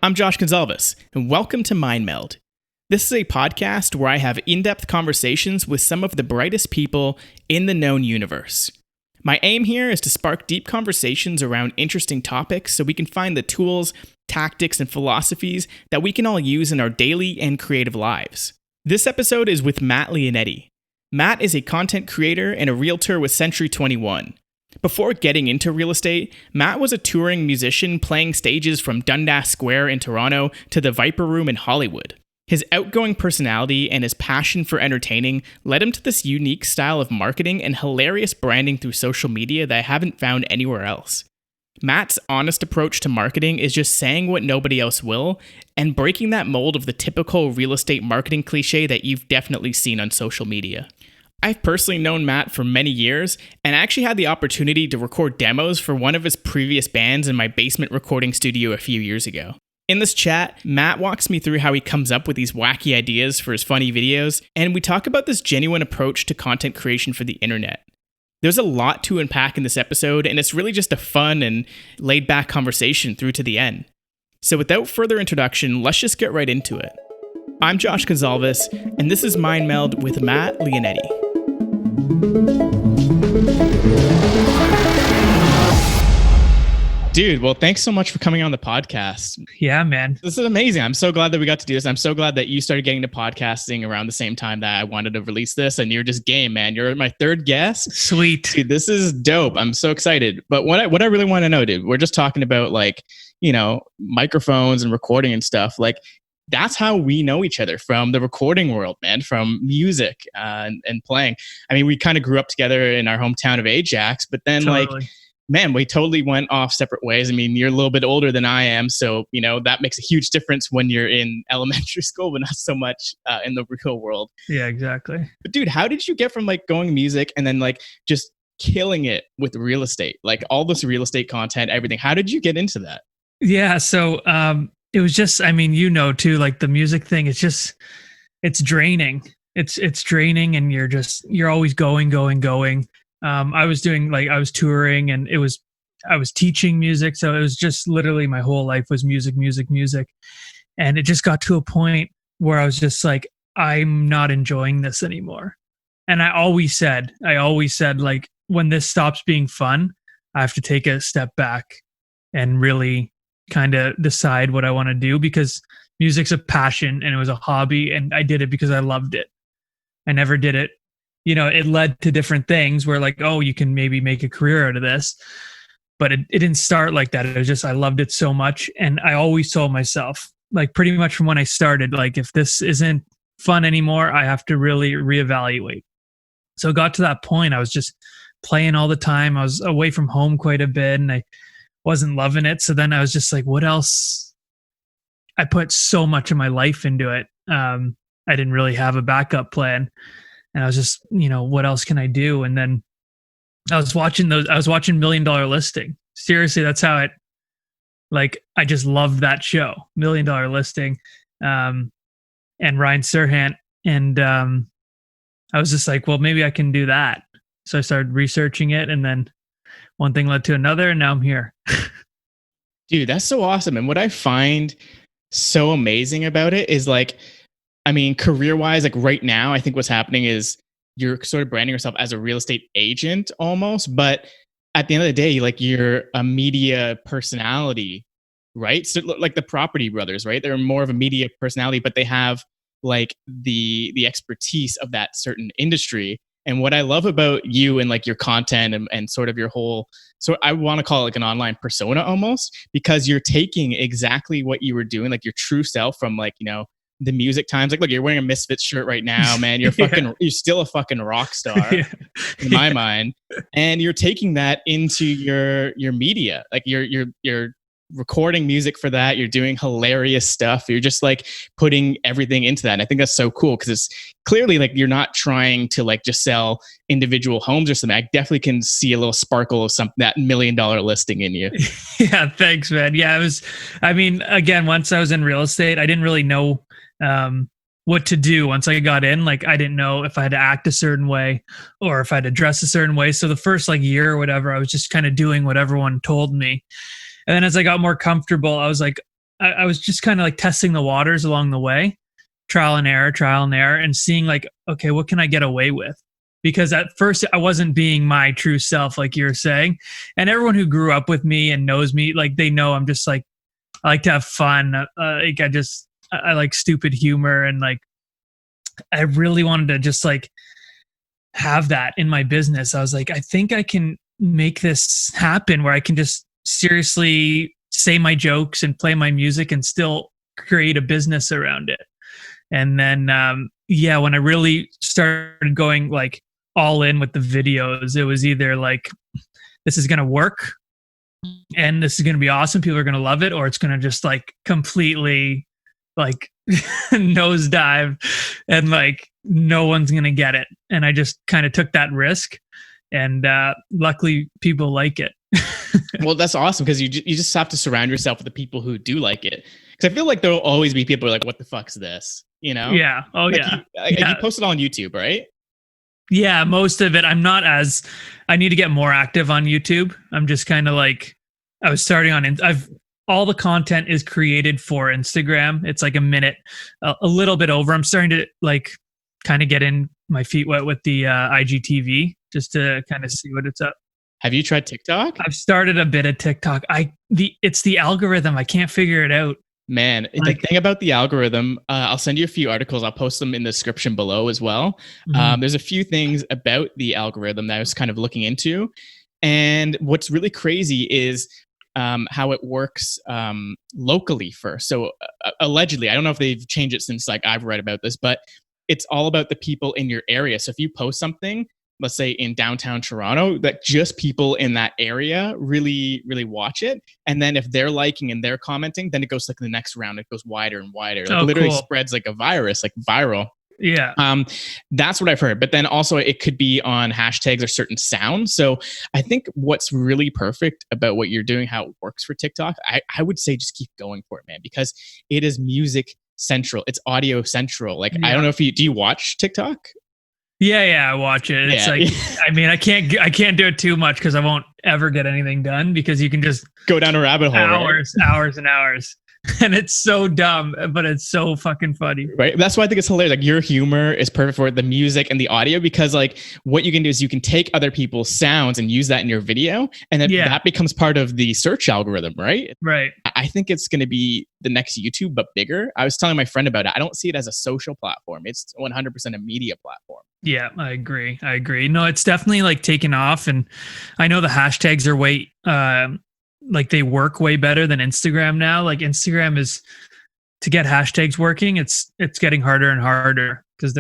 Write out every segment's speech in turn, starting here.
I'm Josh Gonzalez, and welcome to Meld. This is a podcast where I have in-depth conversations with some of the brightest people in the known universe. My aim here is to spark deep conversations around interesting topics so we can find the tools, tactics, and philosophies that we can all use in our daily and creative lives. This episode is with Matt Lionetti. Matt is a content creator and a realtor with Century 21. Before getting into real estate, Matt was a touring musician playing stages from Dundas Square in Toronto to the Viper Room in Hollywood. His outgoing personality and his passion for entertaining led him to this unique style of marketing and hilarious branding through social media that I haven't found anywhere else. Matt's honest approach to marketing is just saying what nobody else will and breaking that mold of the typical real estate marketing cliche that you've definitely seen on social media. I've personally known Matt for many years, and I actually had the opportunity to record demos for one of his previous bands in my basement recording studio a few years ago. In this chat, Matt walks me through how he comes up with these wacky ideas for his funny videos, and we talk about this genuine approach to content creation for the internet. There's a lot to unpack in this episode, and it's really just a fun and laid-back conversation through to the end. So without further introduction, let's just get right into it. I'm Josh Gonzalez, and this is Meld with Matt Lionetti. Dude, well, thanks so much for coming on the podcast. Yeah, man. This is amazing. I'm so glad that we got to do this. I'm so glad that you started getting to podcasting around the same time that I wanted to release this, and you're just game, man. You're my third guest. Sweet. Dude, this is dope. I'm so excited. But what I really want to know, dude, we're just talking about microphones and recording and stuff. That's how we know each other, from the recording world, man, from music and playing. I mean, we kind of grew up together in our hometown of Ajax, but then Totally. we totally went off separate ways. I mean, you're a little bit older than I am, so, that makes a huge difference when you're in elementary school, but not so much in the real world. Yeah, exactly. But dude, how did you get from going music and then just killing it with real estate? All this real estate content, everything. How did you get into that? Yeah, so it was just, too, the music thing, it's draining. It's draining, and you're always going. I was touring, and I was teaching music. So it was just literally my whole life was music. And it just got to a point where I was just like, I'm not enjoying this anymore. And I always said, when this stops being fun, I have to take a step back and really kind of decide what I want to do, because music's a passion and it was a hobby, and I did it because I loved it. I never did it. It led to different things where you can maybe make a career out of this, but it didn't start like that. It was just, I loved it so much. And I always told myself, pretty much from when I started, if this isn't fun anymore, I have to really reevaluate. So it got to that point. I was just playing all the time. I was away from home quite a bit, and I wasn't loving it. So then I was just like, what else? I put so much of my life into it. I didn't really have a backup plan. And I was just, what else can I do? And then I was watching $1 Million Listing. Seriously, that's how I just loved that show, $1 Million Listing, and Ryan Serhant. And I was just like, well, maybe I can do that. So I started researching it, and then one thing led to another, and now I'm here. Dude, that's so awesome. And what I find so amazing about it is career-wise, right now, I think what's happening is you're sort of branding yourself as a real estate agent almost, but at the end of the day, you're a media personality, right? So the Property Brothers, right? They're more of a media personality, but they have the expertise of that certain industry. And what I love about you and your content and sort of your whole, so I want to call it an online persona almost, because you're taking exactly what you were doing, your true self from the music times. Look, you're wearing a Misfits shirt right now, man. You're you're still a fucking rock star in my mind. And you're taking that into your media. You're recording music for that. You're doing hilarious stuff. You're just putting everything into that. And I think that's so cool, because it's clearly you're not trying to just sell individual homes or something. I definitely can see a little sparkle of that $1 Million Listing in you. Yeah, thanks, man. Yeah, it was, again, once I was in real estate, I didn't really know what to do once I got in. I didn't know if I had to act a certain way or if I had to dress a certain way. So the first year or whatever, I was just kind of doing what everyone told me. And then as I got more comfortable, I was like, I was just kind of like testing the waters along the way, trial and error, and seeing like, okay, what can I get away with? Because at first I wasn't being my true self, like you're saying. And everyone who grew up with me and knows me, like they know I'm just like, I like to have fun. Like I like stupid humor, and like I really wanted to just like have that in my business. I was like, I think I can make this happen where I can just seriously say my jokes and play my music and still create a business around it. And then, yeah, when I really started going like all in with the videos, it was either like, this is going to work and this is going to be awesome. People are going to love it, or it's going to just like completely like nosedive and like no one's going to get it. And I just kind of took that risk, and luckily people like it. Well, that's awesome, because you just have to surround yourself with the people who do like it. Because I feel like there'll always be people who are like, what the fuck's this? You know? Yeah. Oh, like yeah. You post it on YouTube, right? Yeah, most of it. I need to get more active on YouTube. I'm just kind of like, I was starting on, all the content is created for Instagram. It's like a minute, a little bit over. I'm starting to like kind of get in my feet wet with the IGTV just to kind of see what it's up. Have you tried TikTok? I've started a bit of TikTok. It's the algorithm. I can't figure it out. Man, the thing about the algorithm, I'll send you a few articles. I'll post them in the description below as well. Mhm. There's a few things about the algorithm that I was kind of looking into. And what's really crazy is how it works locally first. So allegedly, I don't know if they've changed it since like I've read about this, but it's all about the people in your area. So if you post something, let's say in downtown Toronto, that just people in that area really, really watch it. And then if they're liking and they're commenting, then it goes like the next round, it goes wider and wider. Like literally cool. spreads like a virus, like viral. Yeah. That's what I've heard. But then also it could be on hashtags or certain sounds. So I think what's really perfect about what you're doing, how it works for TikTok, I would say just keep going for it, man, because it is music central. It's audio central. Like, I don't know if do you watch TikTok? Yeah, I watch it. It's like, I mean, I can't do it too much because I won't ever get anything done, because you can just go down a rabbit hole, hours and hours. And it's so dumb, but it's so fucking funny. Right. That's why I think it's hilarious. Like, your humor is perfect for the music and the audio, because like what you can do is you can take other people's sounds and use that in your video. And then that becomes part of the search algorithm, right? Right. I think it's going to be the next YouTube, but bigger. I was telling my friend about it. I don't see it as a social platform. It's 100% a media platform. Yeah, I agree. No, it's definitely like taken off. And I know the hashtags are way, like they work way better than Instagram now. Like Instagram is, to get hashtags working, it's getting harder and harder, because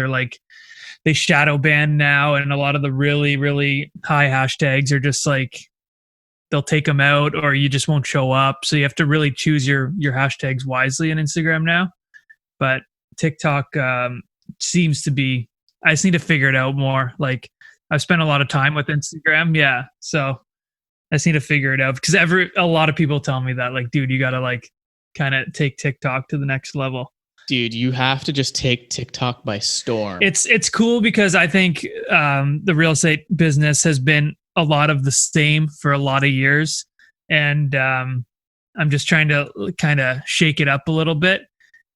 they shadow ban now, and a lot of the really, really high hashtags are just like, they'll take them out or you just won't show up. So you have to really choose your hashtags wisely in Instagram now. But TikTok seems to be, I just need to figure it out more. Like, I've spent a lot of time with Instagram. Yeah. So I just need to figure it out, because a lot of people tell me that, like, dude, you got to like kind of take TikTok to the next level. Dude, you have to just take TikTok by storm. It's cool, because I think the real estate business has been a lot of the same for a lot of years. And I'm just trying to kind of shake it up a little bit.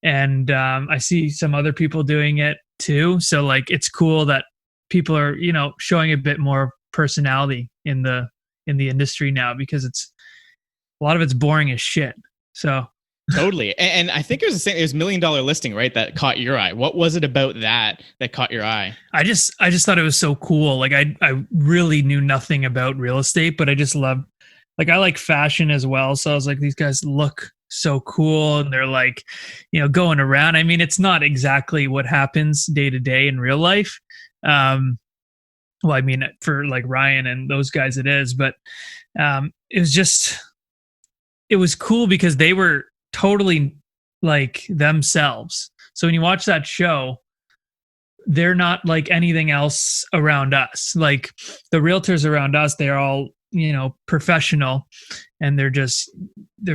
And I see some other people doing it too. So like, it's cool that people are, showing a bit more personality in the industry now, because a lot of it's boring as shit. So totally. And I think it was $1 million listing, right, that caught your eye. What was it about that caught your eye? I just thought it was so cool. Like, I really knew nothing about real estate, but I just love, like, I like fashion as well. So I was like, these guys look so cool, and they're like, going around. I mean, it's not exactly what happens day to day in real life. Well, I mean, for like Ryan and those guys it is, but it was cool because they were totally like themselves. So when you watch that show, they're not like anything else around us. Like, the realtors around us, they're all, professional, and they're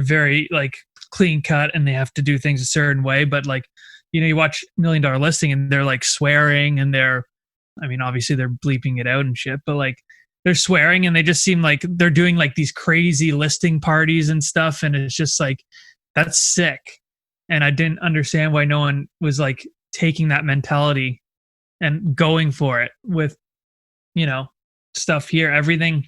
very like clean cut, and they have to do things a certain way. But like, you watch $1 Million Listing, and they're like swearing, and obviously they're bleeping it out and shit, but like, they're swearing, and they just seem like they're doing like these crazy listing parties and stuff. And it's just like, That's sick. And I didn't understand why no one was like taking that mentality and going for it with, you know, stuff here. Everything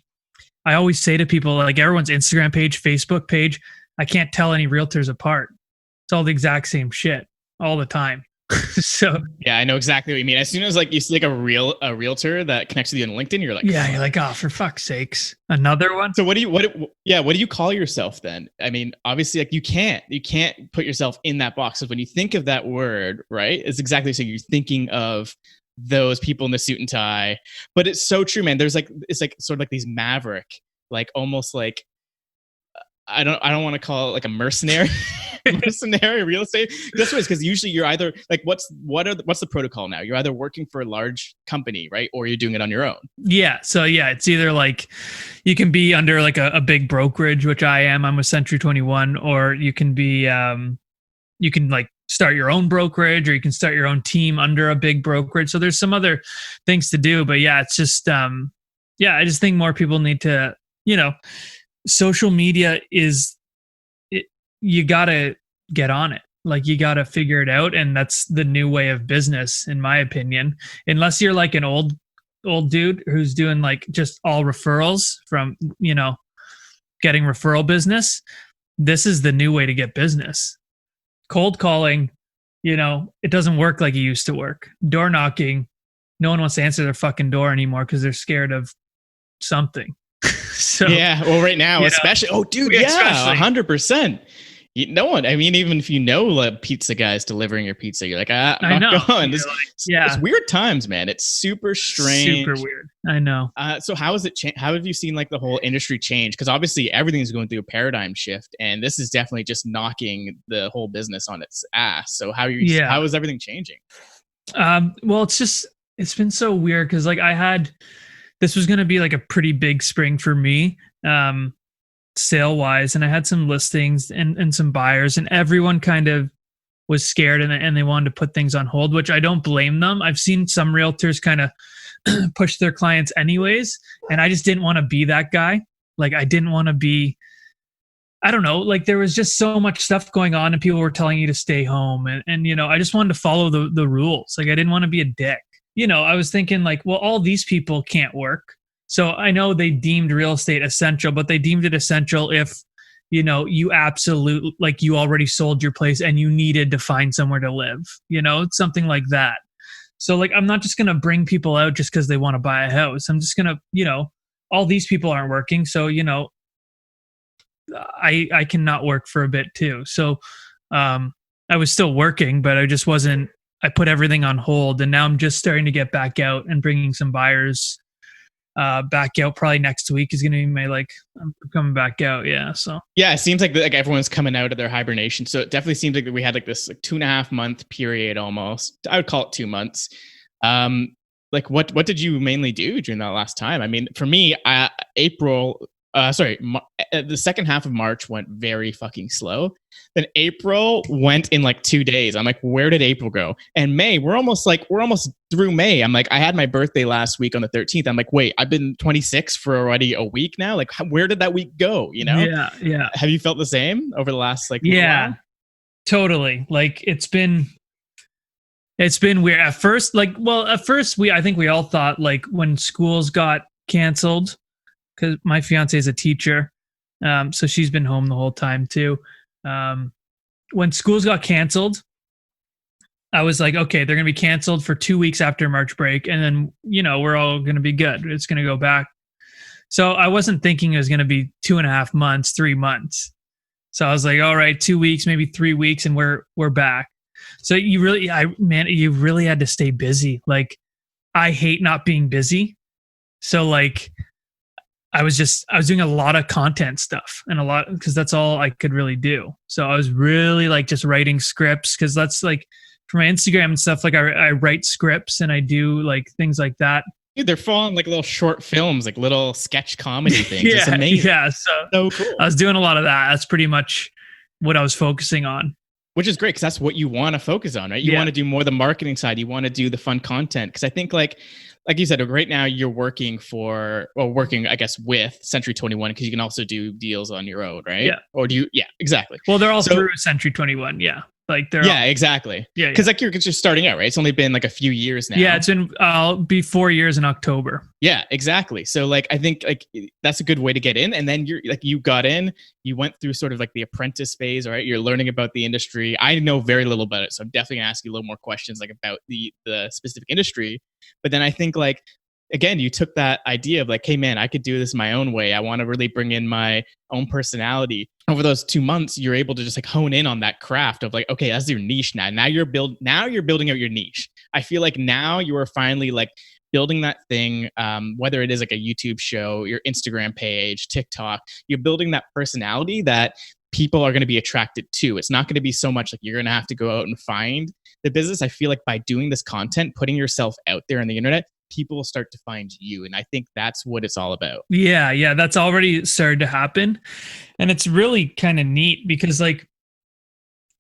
I always say to people, like everyone's Instagram page, Facebook page, I can't tell any realtors apart. It's all the exact same shit all the time. So Yeah, I know exactly what you mean. As soon as like you see like a realtor that connects with you on LinkedIn, you're like, yeah, you're like, oh, for fuck's sakes, another one. So what do you what do you call yourself then? I mean, obviously like you can't put yourself in that box. So when you think of that word, right? It's exactly so you're thinking of those people in the suit and tie. But it's so true, man. There's like it's like sort of like these maverick, like almost like I don't want to call it like a mercenary mercenary real estate. That's what it's because usually you're either like what's the protocol now? You're either working for a large company, right? Or you're doing it on your own. Yeah. So yeah, it's either like you can be under like a big brokerage, which I am. I'm with Century 21, or you can be you can like start your own brokerage, or you can start your own team under a big brokerage. So there's some other things to do. But yeah, it's just yeah, I just think more people need to, you know, social media is it, you gotta get on it, like you gotta figure it out, and that's the new way of business in my opinion, unless you're like an old dude who's doing like just all referrals from, you know, getting referral business. This is the new way to get business. Cold calling, you know, it doesn't work like it used to work. Door knocking, no one wants to answer their fucking door anymore because they're scared of something. So yeah, well, right now, especially. Oh, dude, yeah, 100%. No one. I mean, even if you know pizza guys delivering your pizza, you're like, I'm not going. It's weird times, man. It's super strange, super weird. I know. So how has it changed? How have you seen like the whole industry change? Because obviously everything's going through a paradigm shift, and this is definitely just knocking the whole business on its ass. So how is everything changing? Well, it's been so weird because like this was going to be like a pretty big spring for me, sale wise. And I had some listings and some buyers, and everyone kind of was scared and they wanted to put things on hold, which I don't blame them. I've seen some realtors kind of push their clients anyways. And I just didn't want to be that guy. Like I didn't want to be, I don't know, like there was just so much stuff going on and people were telling you to stay home. And you know, I just wanted to follow the rules. Like I didn't want to be a dick. You know, I was thinking like, well, all these people can't work. So I know they deemed real estate essential, but they deemed it essential if, you know, you absolutely, like you already sold your place and you needed to find somewhere to live, you know, something like that. So like, I'm not just going to bring people out just because they want to buy a house. I'm just going to, you know, all these people aren't working. So, you know, I cannot work for a bit too. So I was still working, but I just wasn't, I put everything on hold, and now I'm just starting to get back out and bringing some buyers back out. Probably next week is going to be my I'm coming back out. Yeah. So yeah, it seems like everyone's coming out of their hibernation. So it definitely seems like we had like this 2.5 month period almost. I would call it 2 months. Like what did you mainly do during that last time? I mean, for me, the second half of March went very fucking slow. Then April went in like 2 days. I'm like, where did April go? And May, we're almost through May. I'm like, I had my birthday last week on the 13th. I'm like, wait, I've been 26 for already a week now. Like, where did that week go? You know? Yeah, yeah. Have you felt the same over the last while? Totally. Like it's been weird at first. Like, well, at first I think we all thought like when schools got canceled, because my fiance is a teacher, so she's been home the whole time too. When schools got canceled, I was like, okay, they're going to be canceled for 2 weeks after March break, and then you know we're all going to be good. It's going to go back. So I wasn't thinking it was going to be 2.5 months, 3 months. So I was like, all right, 2 weeks, maybe 3 weeks, and we're back. So you really had to stay busy. Like I hate not being busy. So like I was doing a lot of content stuff and because that's all I could really do. So I was really like just writing scripts, because that's like for my Instagram and stuff. Like I write scripts and I do like things like that. Dude, they're full on like little short films, like little sketch comedy things. It's amazing. Yeah. So cool. I was doing a lot of that. That's pretty much what I was focusing on. Which is great because that's what you want to focus on, right? You want to do more the marketing side. You want to do the fun content. Because I think like you said, right now you're working I guess, with Century 21 because you can also do deals on your own, right? Yeah. Or do you? Yeah, exactly. Well, they're all through Century 21. Yeah. Like they're all, exactly. Yeah. Because like you're just starting out, right? It's only been like a few years now. Yeah, it's been I'll be 4 years in October. Yeah, exactly. So like I think like that's a good way to get in. And then you got in, you went through sort of like the apprentice phase, right? You're learning about the industry. I know very little about it, so I'm definitely gonna ask you a little more questions like about the specific industry. But then I think like again, you took that idea of like, hey man, I could do this my own way. I want to really bring in my own personality. Over those 2 months, you're able to just like hone in on that craft of like, okay, that's your niche now. Now you're building out your niche. I feel like now you are finally like building that thing, whether it is like a YouTube show, your Instagram page, TikTok, you're building that personality that people are going to be attracted to. It's not going to be so much like you're going to have to go out and find the business. I feel like by doing this content, putting yourself out there on the internet, people will start to find you. And I think that's what it's all about. Yeah. That's already started to happen. And it's really kind of neat because like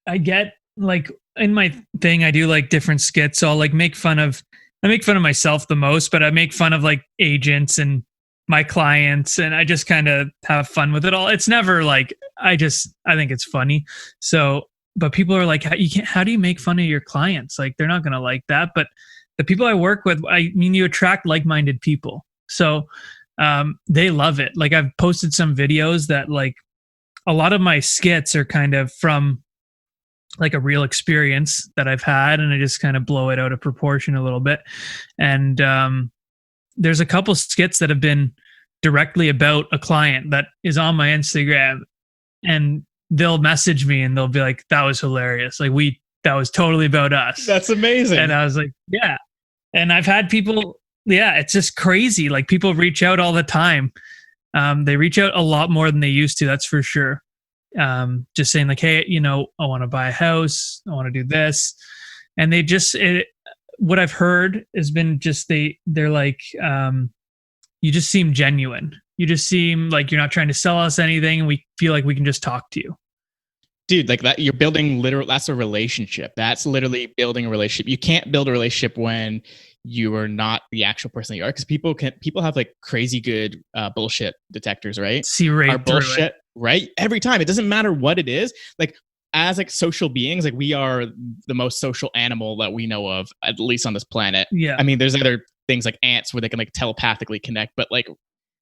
I get like in my thing, I do like different skits. So I'll like make fun of myself the most, but I make fun of like agents and my clients, and I just kind of have fun with it all. It's never like, I think it's funny. So, but people are like, how do you make fun of your clients? Like, they're not going to like that. But the people I work with, I mean, you attract like-minded people. So, they love it. Like I've posted some videos that like a lot of my skits are kind of from like a real experience that I've had, and I just kind of blow it out of proportion a little bit. And there's a couple skits that have been directly about a client that is on my Instagram, and they'll message me and they'll be like, that was hilarious. Like that was totally about us. That's amazing. And I was like, yeah. And I've had people, it's just crazy. Like people reach out all the time. They reach out a lot more than they used to. That's for sure. Just saying like, hey, I want to buy a house. I want to do this. And they just, what I've heard has been just, they're like, you just seem genuine. You just seem like you're not trying to sell us anything. And we feel like we can just talk to you. Dude, like that, you're building that's a relationship. That's literally building a relationship. You can't build a relationship when you are not the actual person that you are, because people have like crazy good bullshit detectors, right? See right our through bullshit, it. Right? Every time. It doesn't matter what it is. Like as like social beings, like we are the most social animal that we know of, at least on this planet. Yeah. I mean, there's other things like ants where they can like telepathically connect, but like,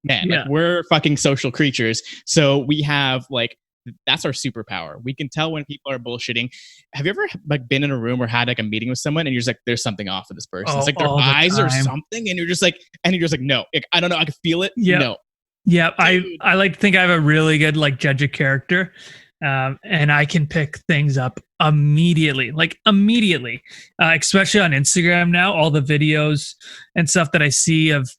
man, like we're fucking social creatures. So we have like, that's our superpower. We can tell when people are bullshitting. Have you ever like been in a room or had like a meeting with someone and you're just like, there's something off with this person? It's like their eyes or something, and you're just like, no, like, I don't know, I can feel it. Yeah. No. Yeah. I like to think I have a really good like judge of character. And I can pick things up immediately, especially on Instagram now, all the videos and stuff that I see of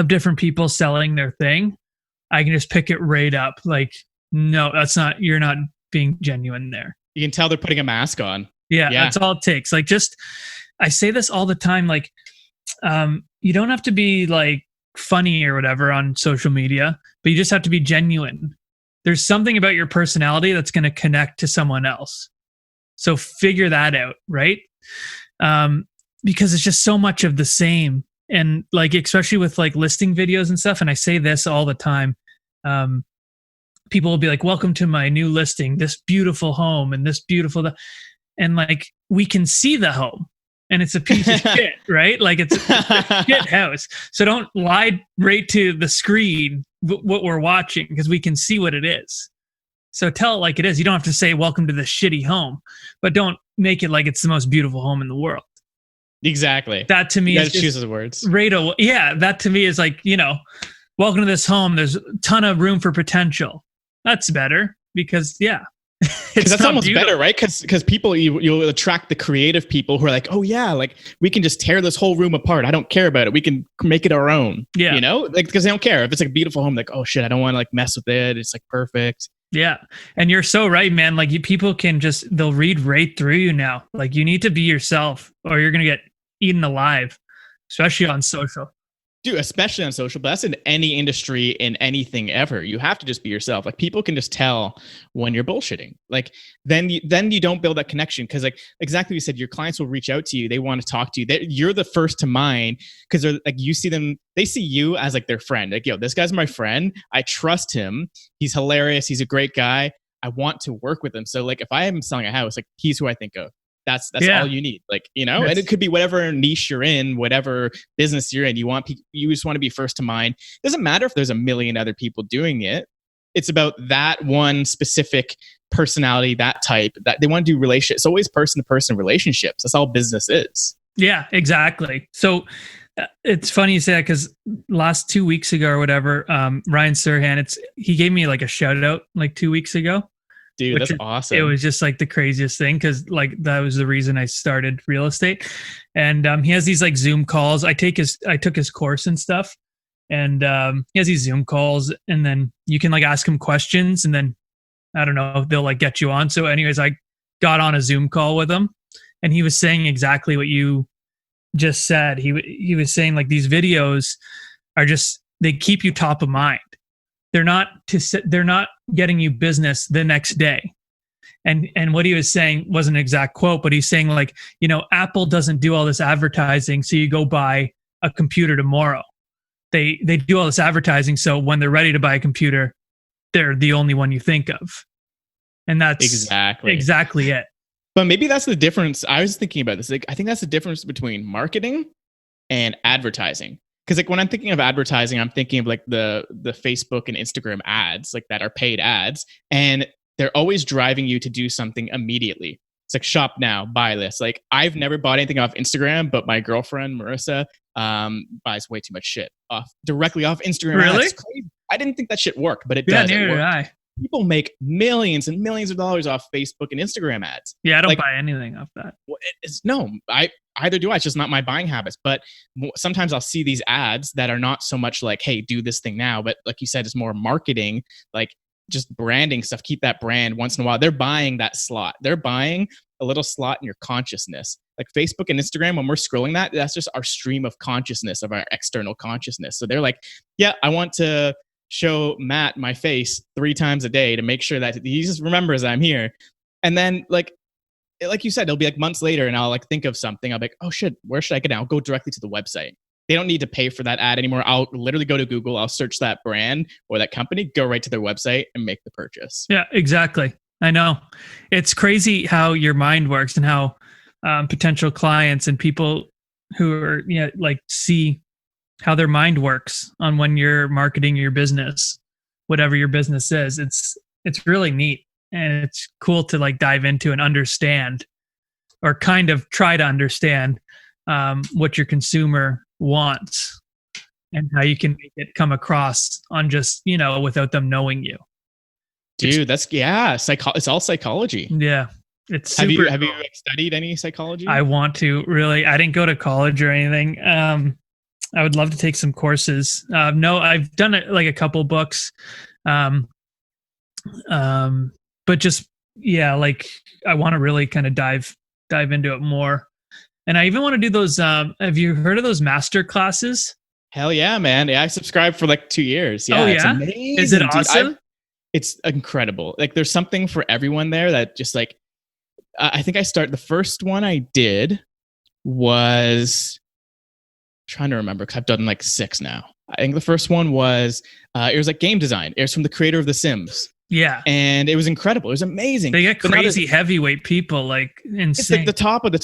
different people selling their thing. I can just pick it right up. Like, no, you're not being genuine there. You can tell they're putting a mask on. Yeah. That's all it takes. Like, I say this all the time. Like, you don't have to be like funny or whatever on social media, but you just have to be genuine. There's something about your personality that's going to connect to someone else. So figure that out, right? Because it's just so much of the same. And like, especially with like listing videos and stuff. And I say this all the time. People will be like, welcome to my new listing, this beautiful home and this beautiful, and like, we can see the home and it's a piece of shit, right? Like it's a shit house. So don't lie right to the screen what we're watching, because we can see what it is. So tell it like it is. You don't have to say, welcome to the shitty home, but don't make it like it's the most beautiful home in the world. Exactly. That to me is choose the words. Right. Yeah. That to me is like, welcome to this home. There's a ton of room for potential. That's better because because that's almost beautiful. Better, right? Because people, you'll attract the creative people who are like, oh yeah, like we can just tear this whole room apart. I don't care about it. We can make it our own. Yeah, like because they don't care if it's like a beautiful home. Like, oh shit, I don't want to like mess with it. It's like perfect. Yeah, and you're so right, man. Like people can they'll read right through you now. Like you need to be yourself, or you're gonna get eaten alive, especially on social. Dude, especially on social, but that's in any industry, in anything ever. You have to just be yourself. Like people can just tell when you're bullshitting. Like then you don't build that connection because like exactly what you said, your clients will reach out to you. They want to talk to you. You're the first to mind because they're like you see them. They see you as like their friend. Like yo, this guy's my friend. I trust him. He's hilarious. He's a great guy. I want to work with him. So like if I am selling a house, like he's who I think of. That's Yeah. all you need, like and it could be whatever niche you're in, whatever business you're in. You just want to be first to mind. It doesn't matter if there's a million other people doing it. It's about that one specific personality, that type that they want to do relationships. It's always person to person relationships. That's all business is. Yeah, exactly. So it's funny you say that because last 2 weeks ago or whatever, Ryan Serhan, he gave me like a shout out like 2 weeks ago. Dude, that's awesome. It was just like the craziest thing because like that was the reason I started real estate. And he has these like Zoom calls. I took his course and stuff. And he has these Zoom calls, and then you can like ask him questions, and then I don't know, they'll like get you on. So, anyways, I got on a Zoom call with him, and he was saying exactly what you just said. He was saying like these videos are just they keep you top of mind. They're not getting you business the next day. And what he was saying wasn't an exact quote, but he's saying like, Apple doesn't do all this advertising, so you go buy a computer tomorrow. They do all this advertising, so when they're ready to buy a computer, they're the only one you think of. And that's exactly it. But maybe that's the difference. I was thinking about this. Like, I think that's the difference between marketing and advertising. Because like when I'm thinking of advertising, I'm thinking of like the Facebook and Instagram ads, like that are paid ads, and they're always driving you to do something immediately. It's like shop now, buy this. Like I've never bought anything off Instagram, but my girlfriend Marissa buys way too much shit directly off Instagram. Really? Ads. It's crazy. I didn't think that shit worked, but it yeah, does. Neither did I. People make millions and millions of dollars off Facebook and Instagram ads. Yeah, I don't buy anything off that. Either do I. It's just not my buying habits. But sometimes I'll see these ads that are not so much like, hey, do this thing now. But like you said, it's more marketing, like just branding stuff. Keep that brand once in a while. They're buying that slot. They're buying a little slot in your consciousness. Like Facebook and Instagram, when we're scrolling that's just our stream of consciousness, of our external consciousness. So they're like, yeah, I want to show Matt my face 3 times a day to make sure that he just remembers I'm here. And then like you said, it'll be like months later and I'll like think of something. I'll be like, oh shit, where should I go now? I'll go directly to the website. They don't need to pay for that ad anymore. I'll literally go to Google. I'll search that brand or that company, go right to their website and make the purchase. Yeah, exactly. I know. It's crazy how your mind works and how potential clients and people who are, like see how their mind works on when you're marketing your business, whatever your business is. It's really neat. And it's cool to like dive into and understand, or kind of try to understand what your consumer wants and how you can make it come across on just, without them knowing you. Dude, it's all psychology. Yeah. It's have super you studied any psychology? I want to, really. I didn't go to college or anything. I would love to take some courses. No, I've done it like a couple books. But just, like I want to really kind of dive into it more. And I even want to do those. Have you heard of those master classes? Hell yeah, man. Yeah, I subscribed for like 2 years. Yeah, It's amazing. Is it awesome? It's incredible. Like there's something for everyone there that just like, I think the first one I did was, I'm trying to remember because I've done like 6 now. I think the first one was, it was like game design. It was from the creator of The Sims. Yeah. And it was incredible. It was amazing. They get crazy heavyweight people, like insane. It's like the top of the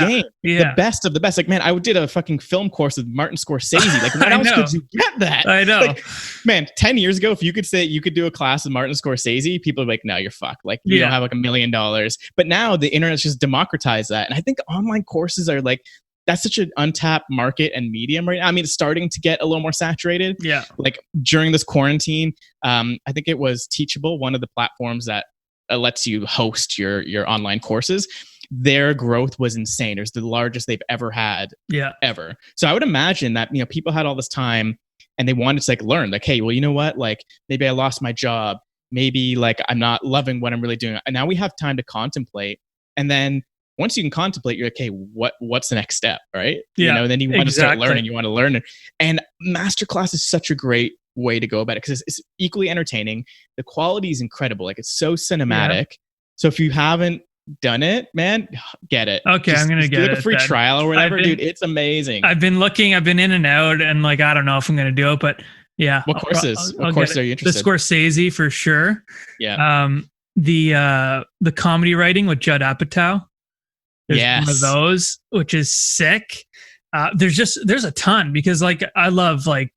game. Yeah. The best of the best. Like, man, I did a fucking film course with Martin Scorsese. Like, what else could you get that? I know. Like, man, 10 years ago, if you could say you could do a class with Martin Scorsese, people are like, no, you're fucked. Like, you don't have like $1 million. But now the internet's just democratized that. And I think online courses are like, that's such an untapped market and medium right now. I mean, it's starting to get a little more saturated. Yeah. Like during this quarantine, I think it was Teachable, one of the platforms that lets you host your online courses. Their growth was insane. It was the largest they've ever had. Yeah. Ever. So I would imagine that, people had all this time and they wanted to like learn, like, hey, well, you know what? Like maybe I lost my job. Maybe like I'm not loving what I'm really doing. And now we have time to contemplate. And then once you can contemplate, you're like, okay, what's the next step, right? Yeah, And then you want to start exactly. learning, you want to learn. And masterclass is such a great way to go about it because it's equally entertaining. The quality is incredible. Like it's so Yeah. cinematic. So if you haven't done it, man, get it. Okay, I'm gonna Just do get like a it free then. trial or whatever, dude. It's amazing. I've been looking. I've been in and out, and like I don't know if I'm gonna do it, but yeah, What courses? What I'll get courses it. are you The interested? Scorsese for sure. Yeah. The comedy writing with Judd Apatow. There's one of Yes. those, which is sick. There's a ton because like I love like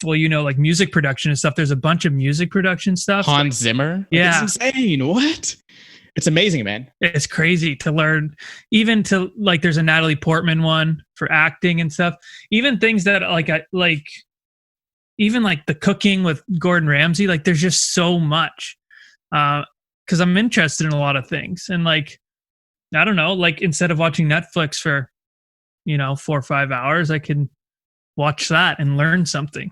like music production and stuff. There's a bunch of music production stuff. Hans Zimmer. Like, Yeah. it's insane. What? It's amazing, man. It's crazy to learn, even to like there's a Natalie Portman one for acting and stuff. Even things that even like the cooking with Gordon Ramsay, like there's just so much. Because I'm interested in a lot of things. And like, I don't know, like instead of watching Netflix for, 4 or 5 hours, I can watch that and learn something.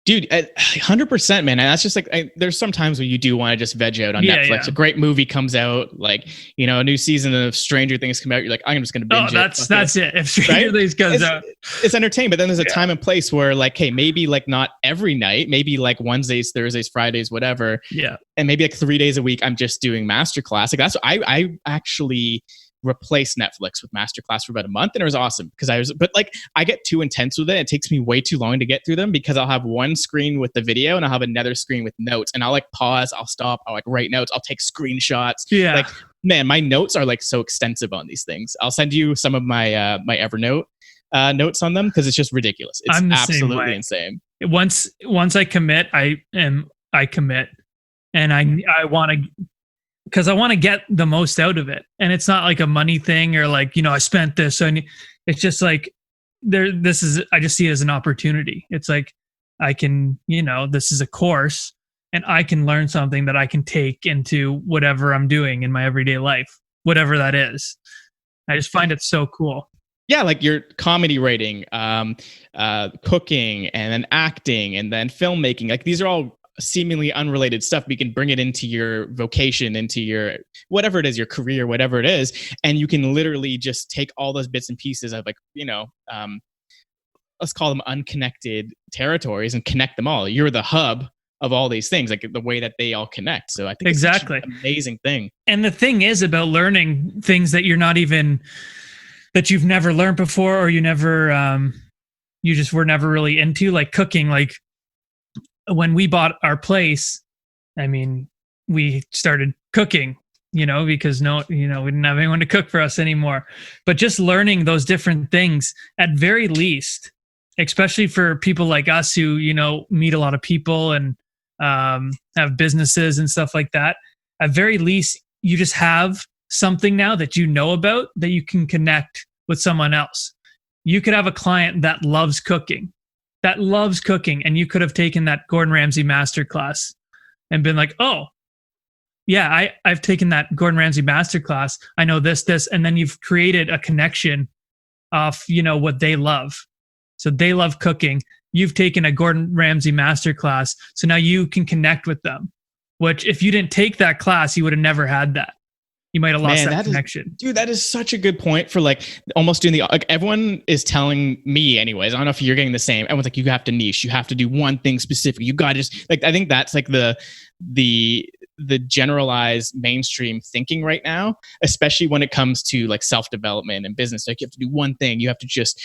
Dude, 100%, man. And that's just like, there's some times when you do want to just veg out on Netflix. Yeah. A great movie comes out, like, a new season of Stranger Things come out. You're like, I'm just going to binge it. That's it. If Stranger Things comes out. It's entertaining, but then there's a time and place where like, hey, maybe like not every night, maybe like Wednesdays, Thursdays, Fridays, whatever. Yeah. And maybe like 3 days a week, I'm just doing masterclass. Like that's what I actually replaced Netflix with masterclass for about a month, and it was awesome because but like I get too intense with it. It takes me way too long to get through them because I'll have one screen with the video and I'll have another screen with notes, and I'll like pause, I'll stop, I'll like write notes, I'll take screenshots. Yeah. Like, man, my notes are like so extensive on these things. I'll send you some of my my Evernote notes on them because it's just way. It's absolutely insane. Once I commit, I commit, and I want to, because I want to get the most out of it. And it's not like a money thing or like, I spent this. And it's just like I just see it as an opportunity. It's like, I can, this is a course and I can learn something that I can take into whatever I'm doing in my everyday life, whatever that is. I just find it so cool. Yeah, like your comedy writing, cooking, and then acting, and then filmmaking. Like these are all seemingly unrelated stuff. We can bring it into your vocation, into your whatever it is, your career, whatever it is, and you can literally just take all those bits and pieces of like let's call them unconnected territories and connect them all. You're the hub of all these things, like the way that they all connect. So I think exactly, it's such an amazing thing. And the thing is about learning things that that you've never learned before, or you just were never really into, like cooking. Like when we bought our place, I mean, we started cooking, because we didn't have anyone to cook for us anymore. But just learning those different things at very least, especially for people like us who, meet a lot of people and have businesses and stuff like that. At very least, you just have something now that you know about that you can connect with someone else. You could have a client that loves cooking, and you could have taken that Gordon Ramsay masterclass and been like, oh, yeah, I've taken that Gordon Ramsay masterclass. I know this, and then you've created a connection of, what they love. So they love cooking. You've taken a Gordon Ramsay masterclass. So now you can connect with them, which if you didn't take that class, you would have never had that. You might have lost that connection. Dude, that is such a good point for like almost doing like everyone is telling me anyways. I don't know if you're getting the same. Everyone's like, you have to niche. You have to do one thing specific. You got to just like, I think that's like the generalized mainstream thinking right now, especially when it comes to like self-development and business. Like you have to do one thing. You have to just,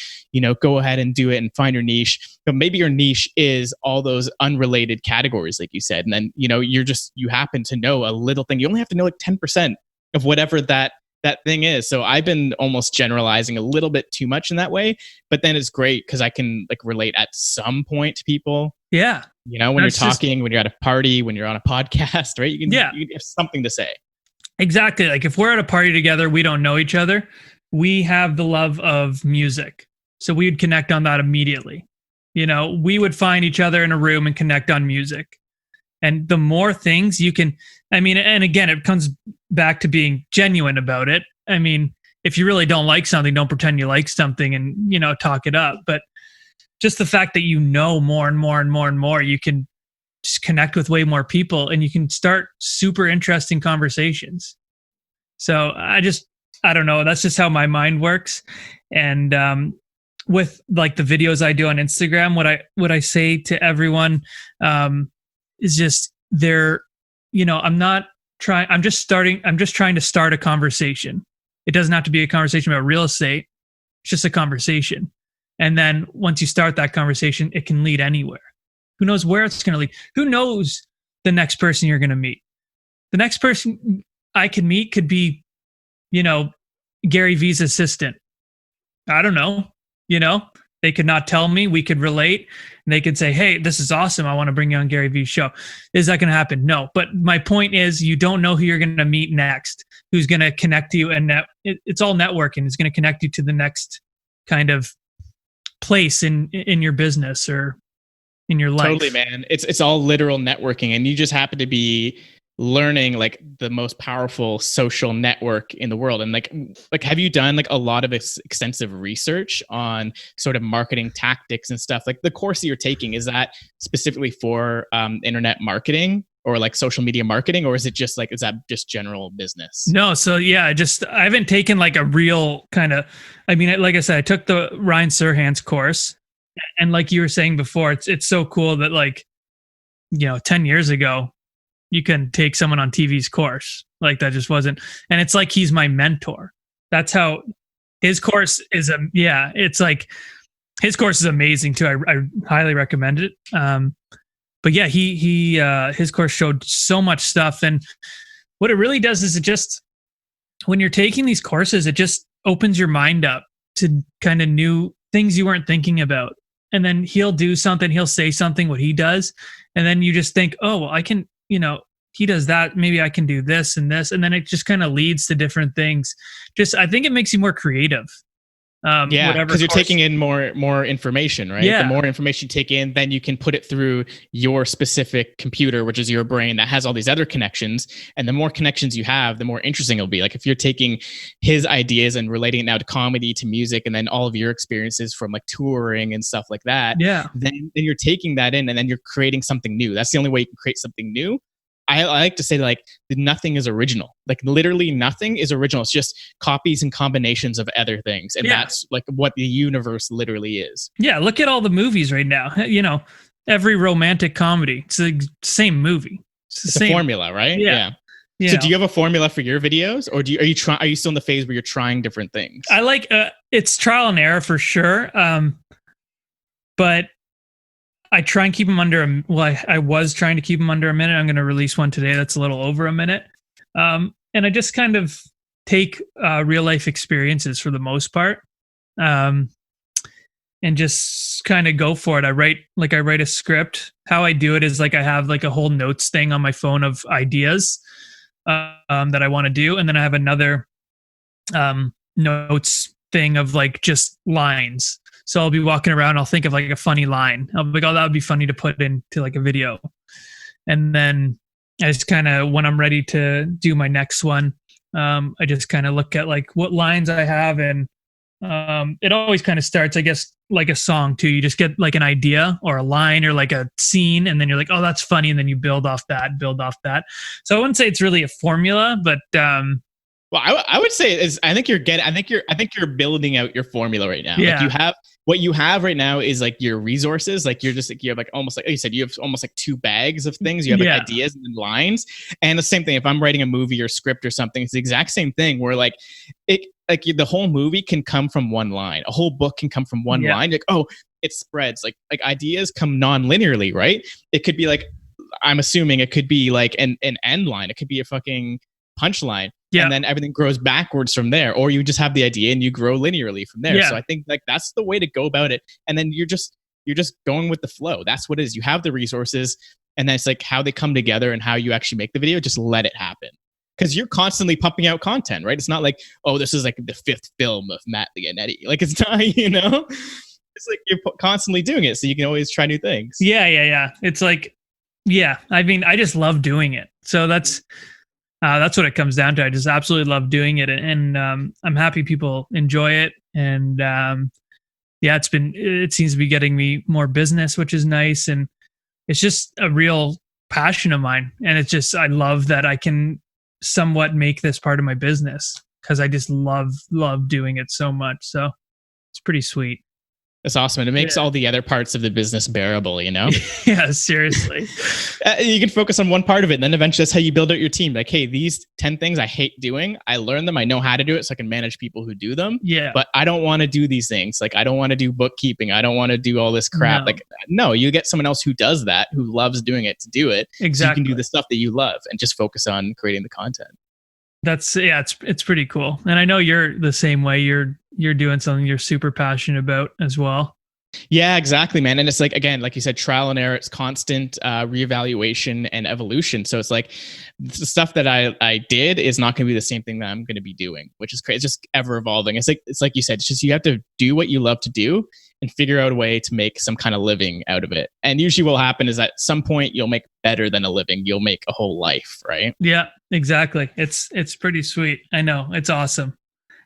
go ahead and do it and find your niche. But maybe your niche is all those unrelated categories, like you said. And then, you happen to know a little thing. You only have to know like 10% of whatever that thing is. So I've been almost generalizing a little bit too much in that way, but then it's great because I can like relate at some point to people. Yeah. When you're talking, when you're at a party, when you're on a podcast, right? You can have something to say. Exactly. Like if we're at a party together, we don't know each other. We have the love of music. So we would connect on that immediately. We would find each other in a room and connect on music. And the more things you can, and again, it comes back to being genuine about it. I mean, if you really don't like something, don't pretend you like something and, talk it up. But just the fact that more and more and more and more, you can just connect with way more people and you can start super interesting conversations. So I don't know. That's just how my mind works. And with like the videos I do on Instagram, what I say to everyone is just they're, I'm not trying. I'm just starting. I'm just trying to start a conversation. It doesn't have to be a conversation about real estate. It's just a conversation. And then once you start that conversation, it can lead anywhere. Who knows where it's going to lead? Who knows the next person you're going to meet? The next person I could meet could be, Gary Vee's assistant. I don't know. They could not tell me. We could relate. And they could say, hey, this is awesome. I want to bring you on Gary Vee's show. Is that going to happen? No. But my point is, you don't know who you're going to meet next, who's going to connect you. And it's all networking. It's going to connect you to the next kind of place in your business or in your life. Totally, man. It's all literal networking, and you just happen to be learning like the most powerful social network in the world. And like have you done like a lot of extensive research on sort of marketing tactics and stuff? Like the course that you're taking, is that specifically for internet marketing or like social media marketing, or is it just like, is that just general business? No. So yeah, I haven't taken like a real kind of, like I said, I took the Ryan Serhant's course, and like you were saying before, it's so cool that like, 10 years ago, you can take someone on TV's course. Like that just wasn't, and it's like he's my mentor. That's how his course is. It's like his course is amazing too. I highly recommend it. But yeah, he his course showed so much stuff, and what it really does is it just, when you're taking these courses, it just opens your mind up to kind of new things you weren't thinking about. And then he'll do something, he'll say something, what he does, and then you just think, oh, well, I can, he does that. Maybe I can do this and this. And then it just kind of leads to different things. I think it makes you more creative. Because you're taking in more information, right? Yeah. The more information you take in, then you can put it through your specific computer, which is your brain that has all these other connections. And the more connections you have, the more interesting it'll be. Like if you're taking his ideas and relating it now to comedy, to music, and then all of your experiences from like touring and stuff like that, then you're taking that in and then you're creating something new. That's the only way you can create something new. I like to say like nothing is original. Like literally nothing is original. It's just copies and combinations of other things. And that's like what the universe literally is. Yeah. Look at all the movies right now. Every romantic comedy, it's the same movie. It's a formula, right? Yeah. So do you have a formula for your videos, or are you still in the phase where you're trying different things? I like, it's trial and error for sure. But I try and keep them under I was trying to keep them under a minute. I'm going to release one today that's a little over a minute. And I just kind of take real life experiences for the most part, and just kind of go for it. I write a script. How I do it is like I have like a whole notes thing on my phone of ideas that I want to do. And then I have another notes thing of like just lines. So I'll be walking around, I'll think of like a funny line. I'll be like, oh, that would be funny to put into like a video. And then I just kind of, when I'm ready to do my next one, I just kind of look at like what lines I have. And it always kind of starts, I guess, like a song too. You just get like an idea or a line or like a scene, and then you're like, oh, that's funny. And then you build off that. So I wouldn't say it's really a formula, but well, I would say is I think you're building out your formula right now. Yeah. Like what you have right now is like your resources. Like you're just like, you have like almost like you said, you have almost like two bags of things. You have like ideas and lines. And the same thing, if I'm writing a movie or script or something, it's the exact same thing where like the whole movie can come from one line. A whole book can come from one line. Like, oh, it spreads. Like ideas come non-linearly, right? It could be like, I'm assuming it could be like an end line. It could be a fucking punchline. Yeah. And then everything grows backwards from there, or you just have the idea and you grow linearly from there. Yeah. So I think like that's the way to go about it. And then you're just going with the flow. That's what it is. You have the resources, and then it's like how they come together and how you actually make the video. Just let it happen, because you're constantly pumping out content, right? It's not like, oh, this is like the 5th film of Matt Lionetti. Like it's not, it's like you're constantly doing it, so you can always try new things. Yeah. It's like, I mean, I just love doing it. So that's what it comes down to. I just absolutely love doing it, and I'm happy people enjoy it. And it seems to be getting me more business, which is nice. And it's just a real passion of mine. And it's just, I love that I can somewhat make this part of my business. because I just love doing it so much. So it's pretty sweet. That's awesome. And it makes all the other parts of the business bearable, you know? Yeah, seriously. You can focus on one part of it. And then eventually that's how you build out your team. Like, hey, these 10 things I hate doing, I learn them. I know how to do it so I can manage people who do them. Yeah. But I don't want to do these things. Like, I don't want to do bookkeeping. I don't want to do all this crap. No. Like, no, you get someone else who does that, who loves doing it to do it. Exactly. So you can do the stuff that you love and just focus on creating the content. It's pretty cool. And I know you're the same way. You're doing something you're super passionate about as well. Yeah, exactly, man. And it's like, again, like you said, trial and error. It's constant reevaluation and evolution. So it's like the stuff that I did is not going to be the same thing that I'm going to be doing, which is crazy. It's just ever evolving. It's like you said, it's just you have to do what you love to do and figure out a way to make some kind of living out of it. And usually what will happen is at some point you'll make better than a living. You'll make a whole life, right? Yeah, exactly. It's pretty sweet. I know. It's awesome.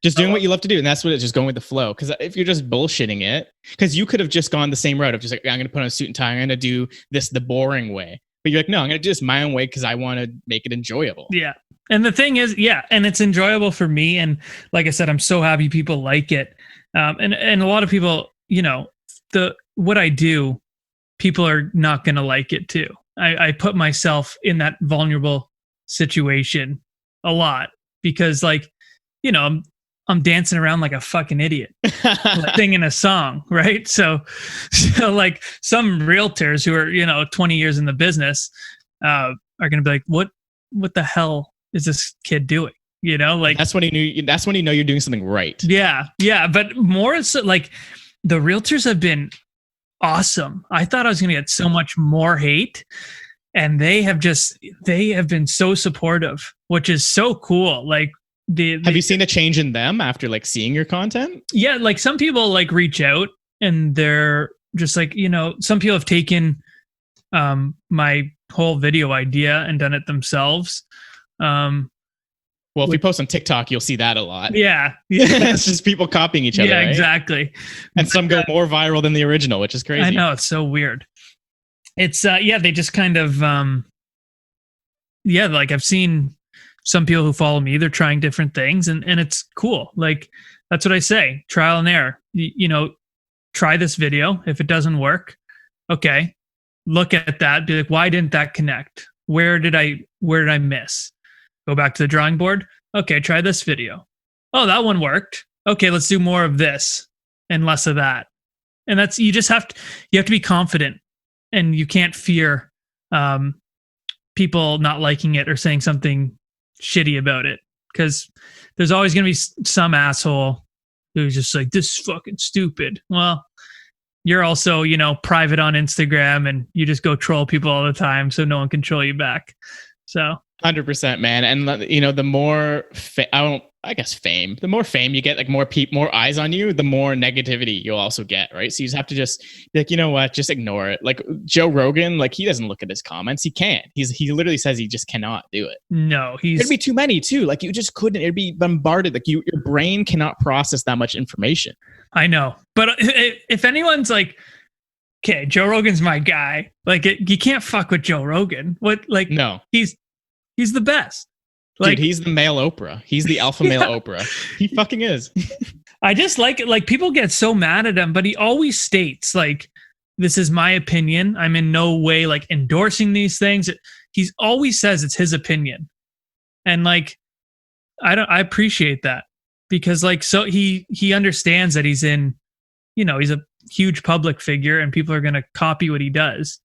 Just doing what you love to do. And that's what it's just going with the flow. Because if you're just bullshitting it, because you could have just gone the same route of just like, I'm going to put on a suit and tie. I'm going to do this the boring way. But you're like, no, I'm going to do this my own way because I want to make it enjoyable. Yeah. And the thing is, and it's enjoyable for me. And like I said, I'm so happy people like it. And a lot of people, you know, what I do, people are not going to like it too. I put myself in that vulnerable situation a lot because, like, you know, I'm dancing around like a fucking idiot, like singing a song, right? So like some realtors who are, you know, 20 years in the business are going to be like, what the hell is this kid doing? You know, like that's when you know you're doing something right. Yeah. But more so, like the realtors have been awesome. I thought I was going to get so much more hate, and they have been so supportive, which is so cool. Like, have you seen a change in them after like seeing your content? Yeah, like some people like reach out and they're just like, you know, some people have taken my whole video idea and done it themselves. Well, if you post on TikTok, you'll see that a lot. Yeah. It's just people copying each other. Yeah, right? Exactly. And some go more viral than the original, which is crazy. I know, it's so weird. It's they just kind of like I've seen some people who follow me, they're trying different things and it's cool. Like, that's what I say, trial and error. You know, try this video. If it doesn't work, okay, look at that. Be like, why didn't that connect? Where did I miss? Go back to the drawing board. Okay, try this video. Oh, that one worked. Okay, let's do more of this and less of that. And that's, you have to be confident, and you can't fear people not liking it or saying something shitty about it, because there's always going to be some asshole who's just like, this is fucking stupid. Well, you're also, you know, private on Instagram and you just go troll people all the time, so no one can troll you back. So 100%, man. And you know, the more fame, the more fame you get, like more eyes on you, the more negativity you'll also get, right? So you just have to just be like, you know what, just ignore it. Like Joe Rogan, like he doesn't look at his comments. He can't. He literally says he just cannot do it. No, it'd be too many too. Like you just couldn't. It'd be bombarded. Like your brain cannot process that much information. I know, but if anyone's like, okay, Joe Rogan's my guy, like you can't fuck with Joe Rogan. What? Like, no, he's the best. Like, dude, he's the male Oprah. He's the alpha male Oprah. He fucking is. I just like it. Like, people get so mad at him, but he always states, like, this is my opinion. I'm in no way like endorsing these things. He's always says it's his opinion. And like, I appreciate that, because like, so he understands that he's in, you know, he's a huge public figure and people are going to copy what he does.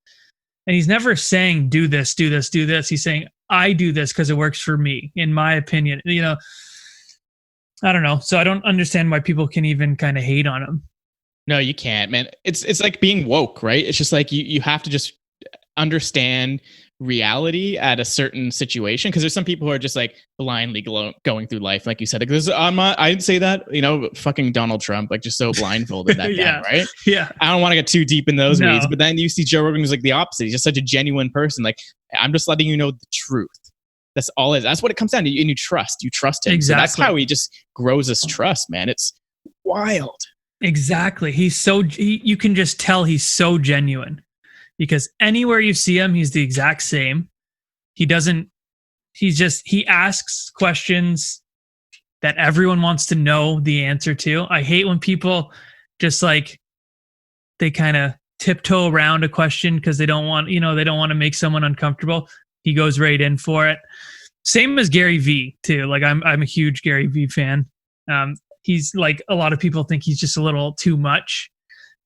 And he's never saying, do this, do this, do this. He's saying, I do this because it works for me, in my opinion. You know, I don't know. So I don't understand why people can even kind of hate on him. No, you can't, man. It's like being woke, right? It's just like you have to just understand reality at a certain situation, because there's some people who are just like blindly going through life, like you said. Like, I'd say that, you know, fucking Donald Trump, like just so blindfolded that yeah. guy, right? Yeah. I don't want to get too deep in those weeds, but then you see Joe Rogan, who's like the opposite. He's just such a genuine person. Like, I'm just letting you know the truth. That's all it is. That's what it comes down to. And you trust him. Exactly. So that's how he just grows his trust, man. It's wild. Exactly. You can just tell he's so genuine, because anywhere you see him, he's the exact same. He asks questions that everyone wants to know the answer to. I hate when people just like they kind of tiptoe around a question because they don't want, they don't want to make someone uncomfortable. He goes right in for it. Same as Gary V too. Like I'm a huge Gary V fan. He's like, a lot of people think he's just a little too much,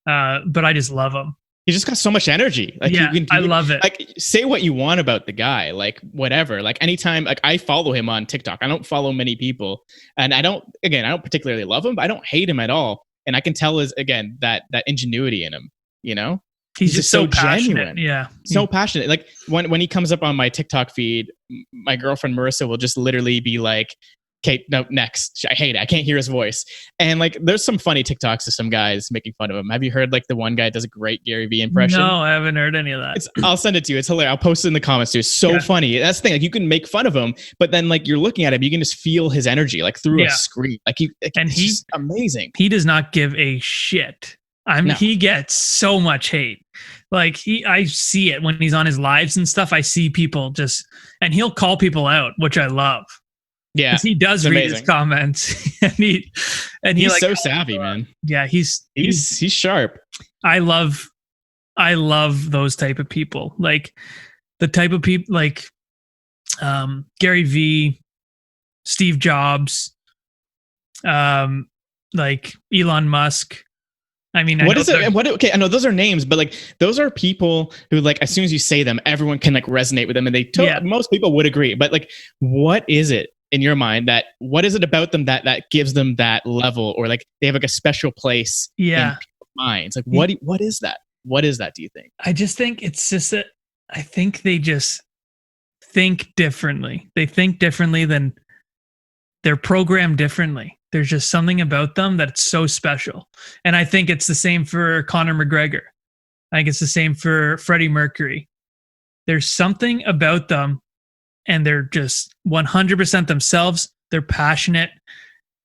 but I just love him. He just got so much energy. Like I love it. Like say what you want about the guy, like whatever. Like anytime, like I follow him on TikTok. I don't follow many people, and I don't particularly love him, but I don't hate him at all. And I can tell that ingenuity in him. He's just so genuine. Yeah, so passionate. Like when he comes up on my TikTok feed, my girlfriend Marissa will just literally be like, "Okay, no, next." I hate it. I can't hear his voice. And like, there's some funny TikToks of some guys making fun of him. Have you heard like the one guy does a great Gary Vee impression? No, I haven't heard any of that. I'll send it to you. It's hilarious. I'll post it in the comments too. It's so funny. That's the thing. Like you can make fun of him, but then like you're looking at him, you can just feel his energy like through a screen. Like he's amazing. He does not give a shit. He gets so much hate. Like I see it when he's on his lives and stuff. I see people and he'll call people out, which I love. Yeah, he does read his comments, and he's like, so savvy, man. Yeah, he's sharp. I love those type of people, like the type of people like Gary V, Steve Jobs, like Elon Musk. I mean, what is it? Okay, I know those are names, but like those are people who, like, as soon as you say them, everyone can like resonate with them, and most people would agree. But like, what is it in your mind what is it about them that gives them that level, or like they have like a special place in people's minds? Like, what is that? What is that? Do you think? I just think it's just that I think they just think differently. They think differently than they're programmed differently. There's just something about them that's so special. And I think it's the same for Conor McGregor. I think it's the same for Freddie Mercury. There's something about them, and they're just 100% themselves. They're passionate,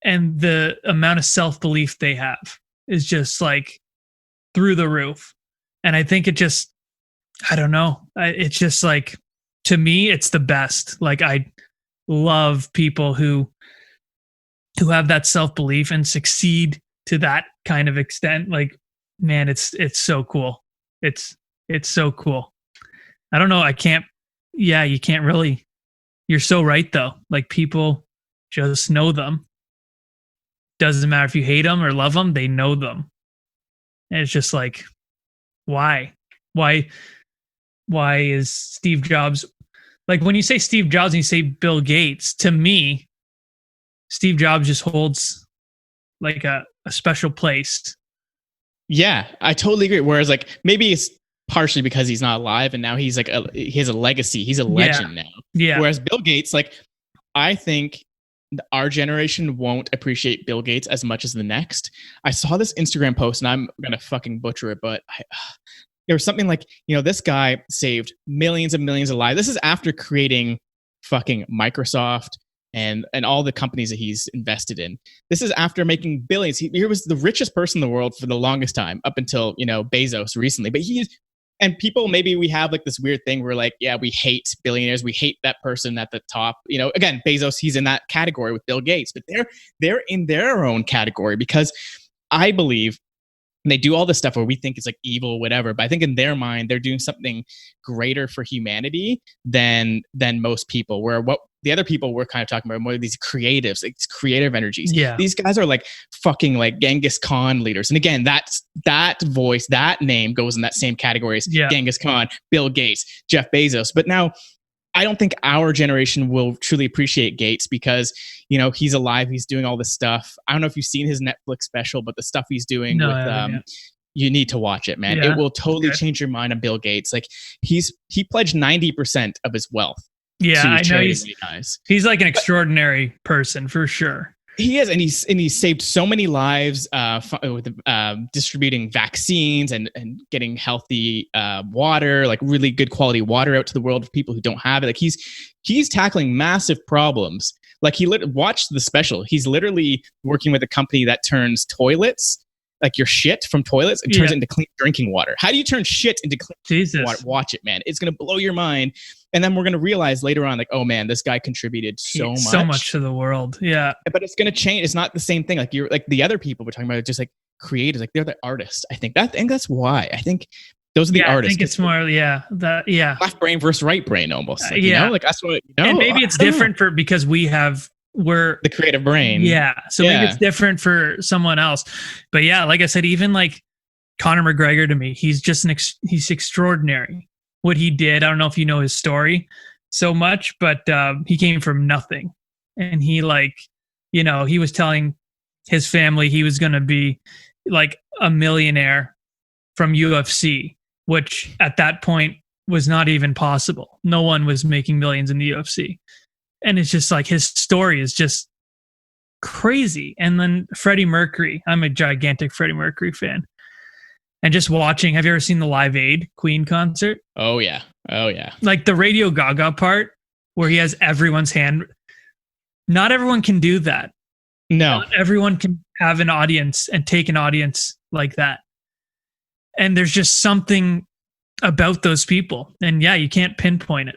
and the amount of self-belief they have is just like through the roof. And I think I don't know. It's just like, to me, it's the best. Like I love people who have that self-belief and succeed to that kind of extent. Like, man, it's so cool. It's so cool. I don't know. You can't really, you're so right though. Like people just know them. Doesn't matter if you hate them or love them, they know them. And it's just like, why is Steve Jobs, like when you say Steve Jobs and you say Bill Gates, to me, Steve Jobs just holds like a special place. Yeah, I totally agree. Whereas like maybe it's partially because he's not alive and now he's like he has a legacy. He's a legend now. Yeah. Whereas Bill Gates, like I think our generation won't appreciate Bill Gates as much as the next. I saw this Instagram post, and I'm going to fucking butcher it, but there was something like, this guy saved millions and millions of lives. This is after creating fucking Microsoft and all the companies that he's invested in. This is after making billions. He was the richest person in the world for the longest time, up until, Bezos recently. But and people, maybe we have like this weird thing where like, yeah, we hate billionaires. We hate that person at the top. Again, Bezos, he's in that category with Bill Gates, but they're in their own category, because I believe they do all this stuff where we think it's like evil, whatever. But I think in their mind, they're doing something greater for humanity than most people. Where what the other people we're kind of talking about, more of these creatives, like creative energies. Yeah. These guys are like fucking like Genghis Khan leaders. And again, that voice, that name goes in that same category as Genghis Khan, Bill Gates, Jeff Bezos. But now I don't think our generation will truly appreciate Gates because, he's alive. He's doing all this stuff. I don't know if you've seen his Netflix special, but the stuff he's doing you need to watch it, man. Yeah. It will totally change your mind on Bill Gates. Like he pledged 90% of his wealth. Yeah, I know he's like an extraordinary person for sure. He is, and he's saved so many lives with distributing vaccines and getting healthy water, like really good quality water out to the world for people who don't have it. Like he's tackling massive problems. Like watch the special. He's literally working with a company that turns toilets, like your shit from toilets, and turns it into clean drinking water. How do you turn shit into clean water? Watch it, man. It's gonna blow your mind. And then we're going to realize later on, like, oh man, this guy contributed so much to the world. Yeah. But it's going to change. It's not the same thing. Like, you're like the other people we're talking about, just like creators, like they're the artists. I think that's why. I think those are the artists. I think it's more, left brain versus right brain almost. Like, like that's what, and maybe it's different because we're the creative brain. Yeah. So maybe it's different for someone else. But yeah, like I said, even like Conor McGregor, to me, he's just he's extraordinary. What he did, I don't know if you know his story so much, but he came from nothing. And he he was telling his family he was going to be like a millionaire from UFC, which at that point was not even possible. No one was making millions in the UFC. And it's just like his story is just crazy. And then Freddie Mercury, I'm a gigantic Freddie Mercury fan. And just watching, have you ever seen the Live Aid Queen concert? Oh, yeah. Like the Radio Gaga part where he has everyone's hand. Not everyone can do that. No. Not everyone can have an audience and take an audience like that. And there's just something about those people. And yeah, you can't pinpoint it.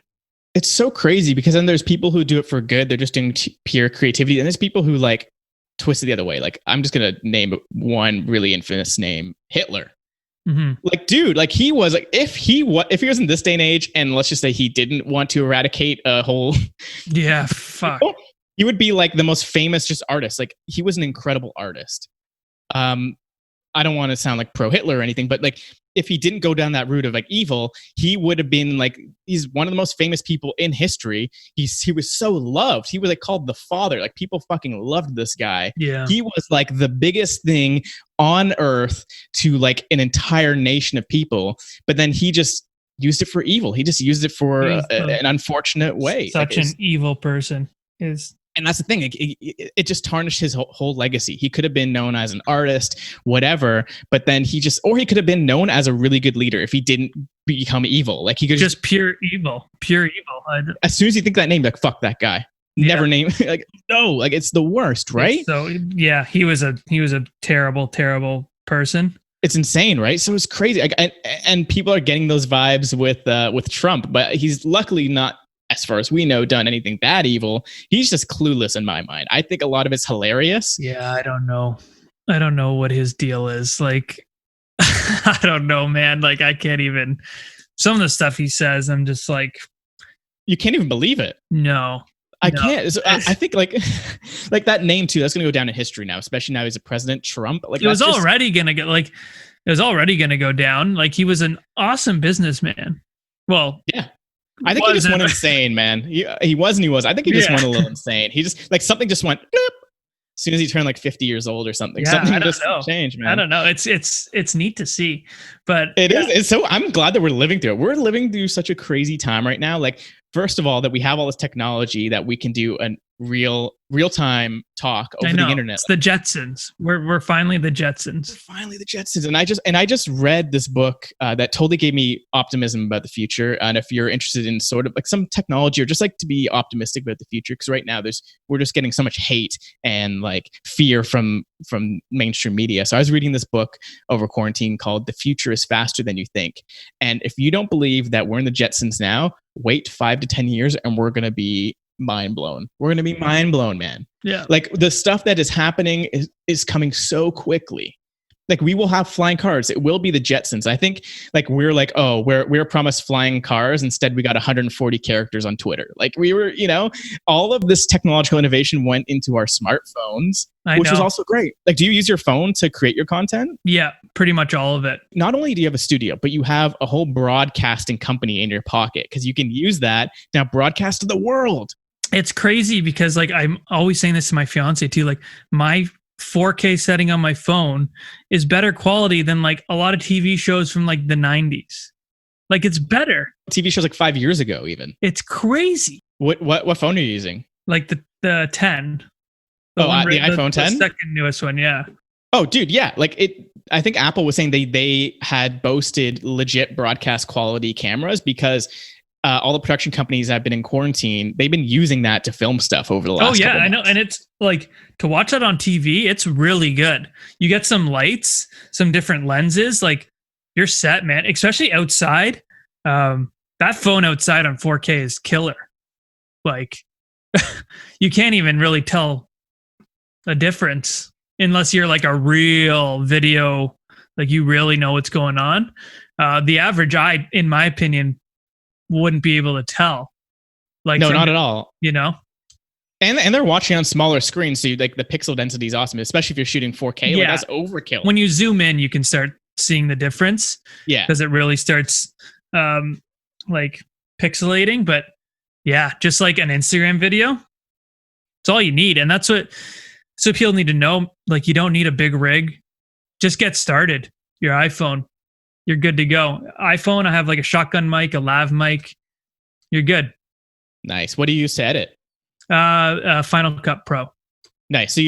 It's so crazy because then there's people who do it for good. They're just doing pure creativity. And there's people who like twist it the other way. Like, I'm just going to name one really infamous name, Hitler. Mm-hmm. Like, dude, like he was like, if he was in this day and age, and let's just say he didn't want to eradicate a whole, fuck, he would be like the most famous just artist. Like, he was an incredible artist. I don't want to sound like pro Hitler or anything, but like, if he didn't go down that route of like evil, he would have been like, he's one of the most famous people in history. He was so loved. He was like called the father. Like, people fucking loved this guy. Yeah. He was like the biggest thing on earth to like an entire nation of people. But then he just used it for evil. He just used it for an unfortunate way. Such an evil person is. And that's the thing. It just tarnished his whole legacy. He could have been known as an artist, whatever, but then he could have been known as a really good leader if he didn't become evil. Like, he could just pure evil. As soon as you think that name, like, fuck that guy. Never name. Like, no, like, it's the worst, right? So yeah, he was a terrible, terrible person. It's insane, right? So it's crazy. And people are getting those vibes with Trump, but he's luckily not, as far as we know, done anything that evil. He's just clueless in my mind. I think a lot of it's hilarious. Yeah, I don't know what his deal is. Like, I don't know, man. Like, I can't even, some of the stuff he says, I'm just like, you can't even believe it. No. I can't. So I think like that name too, that's going to go down in history now, especially now he's a president, Trump. Like, it was already going to go down. Like, he was an awesome businessman. Well, yeah. I think he just went insane, man. He was and he was. I think he just went a little insane. He just, like, something just went bloop, as soon as he turned like 50 years old or something. Yeah, something just changed, man. I don't know. It's neat to see, but it is. It's so, I'm glad that we're living through it. We're living through such a crazy time right now. Like, first of all, that we have all this technology that we can do a real-time talk over the internet. It's the Jetsons. We're finally the Jetsons. Finally the Jetsons. And I just read this book that totally gave me optimism about the future. And if you're interested in sort of like some technology or just like to be optimistic about the future, because right now we're just getting so much hate and like fear from mainstream media. So I was reading this book over quarantine called "The Future is Faster Than You Think." And if you don't believe that we're in the Jetsons now, wait 5 to 10 years and we're going to be mind blown. We're going to be mind blown, man. Yeah. Like, the stuff that is happening is coming so quickly. Like, we will have flying cars. It will be the Jetsons. I think like we're like, oh, we're promised flying cars. Instead, we got 140 characters on Twitter. Like, we were, all of this technological innovation went into our smartphones, which was also great. Like, do you use your phone to create your content? Yeah, pretty much all of it. Not only do you have a studio, but you have a whole broadcasting company in your pocket, because you can use that now broadcast to the world. It's crazy because, like, I'm always saying this to my fiance too. Like, my 4K setting on my phone is better quality than like a lot of TV shows from like the 90s. Like, it's better. TV shows like 5 years ago, even. It's crazy. What phone are you using? Like the 10. The iPhone 10? The second newest one, yeah. Oh, dude, yeah. Like, I think Apple was saying they had boasted legit broadcast quality cameras because all the production companies that have been in quarantine, they've been using that to film stuff over the last couple months. I know. And it's like, to watch that on TV, it's really good. You get some lights, some different lenses, like, you're set, man, especially outside. That's that phone outside on 4K is killer. Like, you can't even really tell a difference unless you're like a real video, like you really know what's going on. The average eye, in my opinion, wouldn't be able to tell. Like, No, not at all. You know, and they're watching on smaller screens, so like the pixel density is awesome, especially if you're shooting 4K. Like, that's overkill. When you zoom in, you can start seeing the difference. Yeah, because it really starts like pixelating. But yeah, just like an Instagram video, it's all you need, and that's what people need to know. Like, you don't need a big rig. Just get started. Your iPhone, you're good to go. iPhone, I have like a shotgun mic, a lav mic. You're good. Nice. What do you use to edit? Final Cut Pro. Nice. So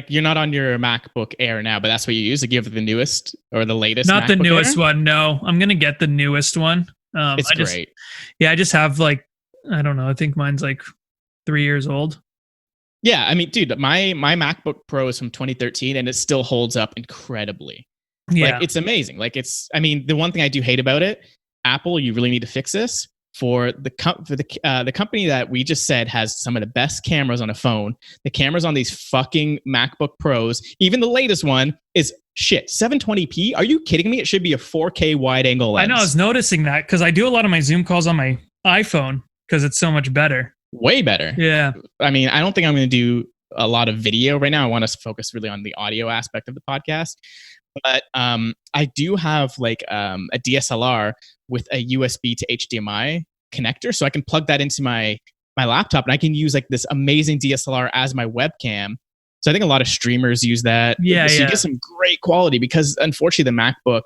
you're not on your MacBook Air now, but that's what you use. Like, you have the newest or the latest. Not MacBook the newest Air? one. No, I'm gonna get the newest one. It's great. I just have like, I don't know. I think mine's like 3 years old. Yeah, I mean, dude, my MacBook Pro is from 2013, and it still holds up incredibly. Yeah, like, it's amazing. Like, I mean, the one thing I do hate about it, Apple, you really need to fix this. For the company that we just said has some of the best cameras on a phone, the cameras on these fucking MacBook Pros, even the latest one, is shit 720p. Are you kidding me? It should be a 4K wide angle lens. I know. I was noticing that because I do a lot of my Zoom calls on my iPhone because it's so much better. Way better. Yeah. I mean, I don't think I'm going to do a lot of video right now. I want us to focus really on the audio aspect of the podcast. But I do have like a DSLR with a USB to HDMI connector, so I can plug that into my laptop, and I can use like this amazing DSLR as my webcam. So I think a lot of streamers use that. Yeah, so you get some great quality, because unfortunately the MacBook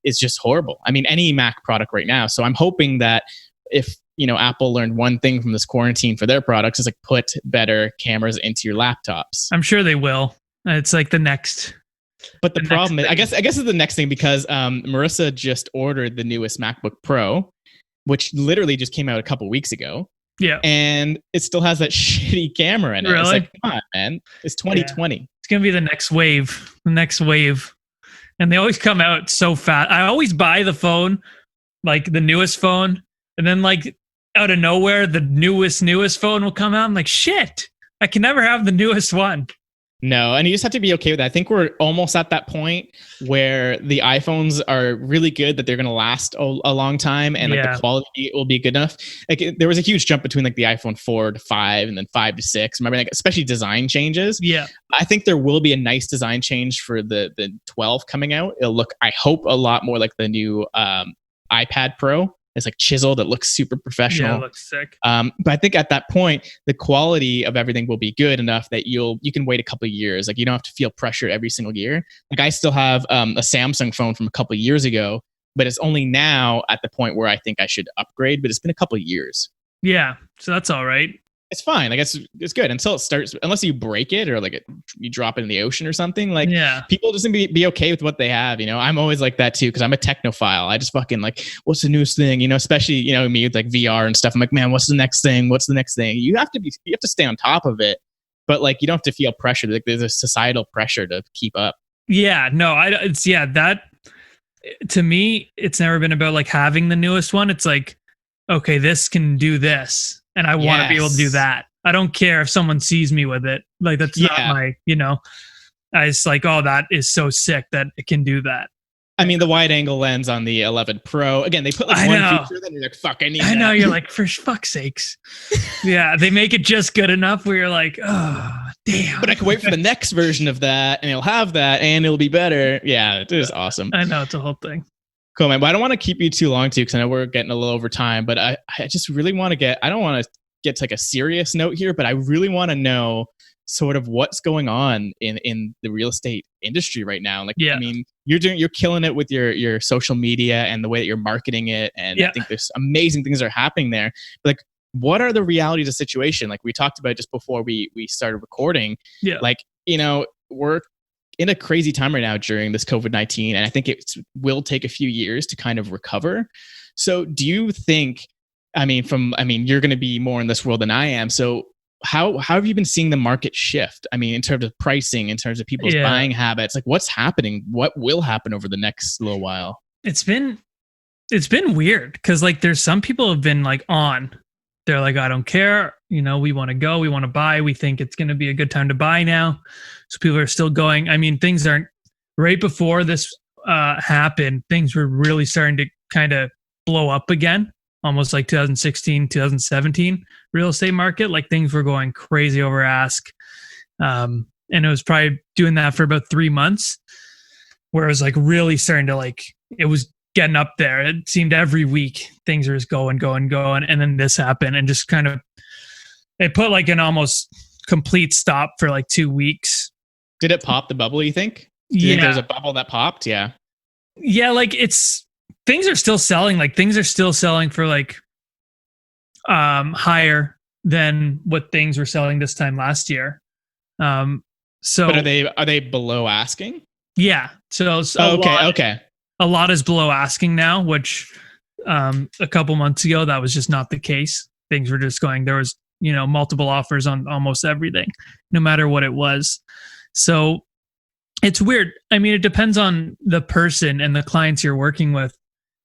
is just horrible. I mean, any Mac product right now. So I'm hoping that if Apple learned one thing from this quarantine for their products, is like put better cameras into your laptops. I'm sure they will. It's like the next. But the problem is, I guess it's the next thing, because Marissa just ordered the newest MacBook Pro, which literally just came out a couple weeks ago. Yeah. And it still has that shitty camera in it. Really? It's like, come on, man. It's 2020. Yeah. It's going to be the next wave. And they always come out so fast. I always buy the phone, like the newest phone. And then like out of nowhere, the newest phone will come out. I'm like, shit, I can never have the newest one. No, and you just have to be okay with that. I think we're almost at that point where the iPhones are really good, that they're going to last a long time, and like the quality will be good enough. Like, there was a huge jump between like the iPhone 4 to 5 and then 5 to 6. Remember, like, especially design changes. Yeah, I think there will be a nice design change for the 12 coming out. It'll look, I hope, a lot more like the new iPad Pro. It's like chiseled. It looks super professional. Yeah, it looks sick. But I think at that point, the quality of everything will be good enough that you can wait a couple of years. Like, you don't have to feel pressure every single year. Like, I still have a Samsung phone from a couple of years ago, but it's only now at the point where I think I should upgrade. But it's been a couple of years. Yeah, so that's all right. It's fine. I guess it's good until it starts, unless you break it or like you drop it in the ocean or something. Like, people just need to be okay with what they have. I'm always like that too, because I'm a technophile. I just fucking like, what's the newest thing? Especially me with like VR and stuff. I'm like, man, what's the next thing? What's the next thing? You have to stay on top of it, but like, you don't have to feel pressure. Like, there's a societal pressure to keep up. Yeah, no, that to me, it's never been about like having the newest one. It's like, okay, this can do this, and I want to be able to do that. I don't care if someone sees me with it. Like, that's not my, I just like, oh, that is so sick that it can do that. I mean, the wide angle lens on the 11 Pro, again, they put like one feature, then you're like, fuck, I need that. I know, you're like, for fuck's sakes. Yeah, they make it just good enough where you're like, oh, damn. But I can wait for the next version of that, and it'll have that, and it'll be better. Yeah, it is awesome. I know, it's a whole thing. Cool, man. But I don't want to keep you too long, too, because I know we're getting a little over time. But I just really want to I don't want to get to like a serious note here, but I really want to know sort of what's going on in the real estate industry right now. Like, I mean, you're killing it with your social media and the way that you're marketing it. And I think there's amazing things that are happening there. But like, what are the realities of the situation? Like we talked about just before we started recording. Yeah. Like, we're in a crazy time right now during this COVID-19. And I think it will take a few years to kind of recover. So do you think, you're going to be more in this world than I am. So how have you been seeing the market shift? I mean, in terms of pricing, in terms of people's buying habits, like what's happening? What will happen over the next little while? It's been it's been weird because like there's some people have been like on. They're like, I don't care. We want to go. We want to buy. We think it's going to be a good time to buy now. So people are still going. I mean, things aren't right before this happened. Things were really starting to kind of blow up again, almost like 2016, 2017 real estate market. Like things were going crazy over ask. And it was probably doing that for about 3 months where it was like really starting to like, it was getting up there. It seemed every week things are just going. And then this happened and just kind of, it put like an almost complete stop for like 2 weeks. Did it pop the bubble, you think? Do you think there was a bubble that popped? Yeah. Yeah, like things are still selling. Like things are still selling for like higher than what things were selling this time last year. So but are they below asking? Yeah. So okay. A lot is below asking now, which a couple months ago that was just not the case. Things were just going. There was multiple offers on almost everything, no matter what it was. So it's weird. I mean, it depends on the person and the clients you're working with,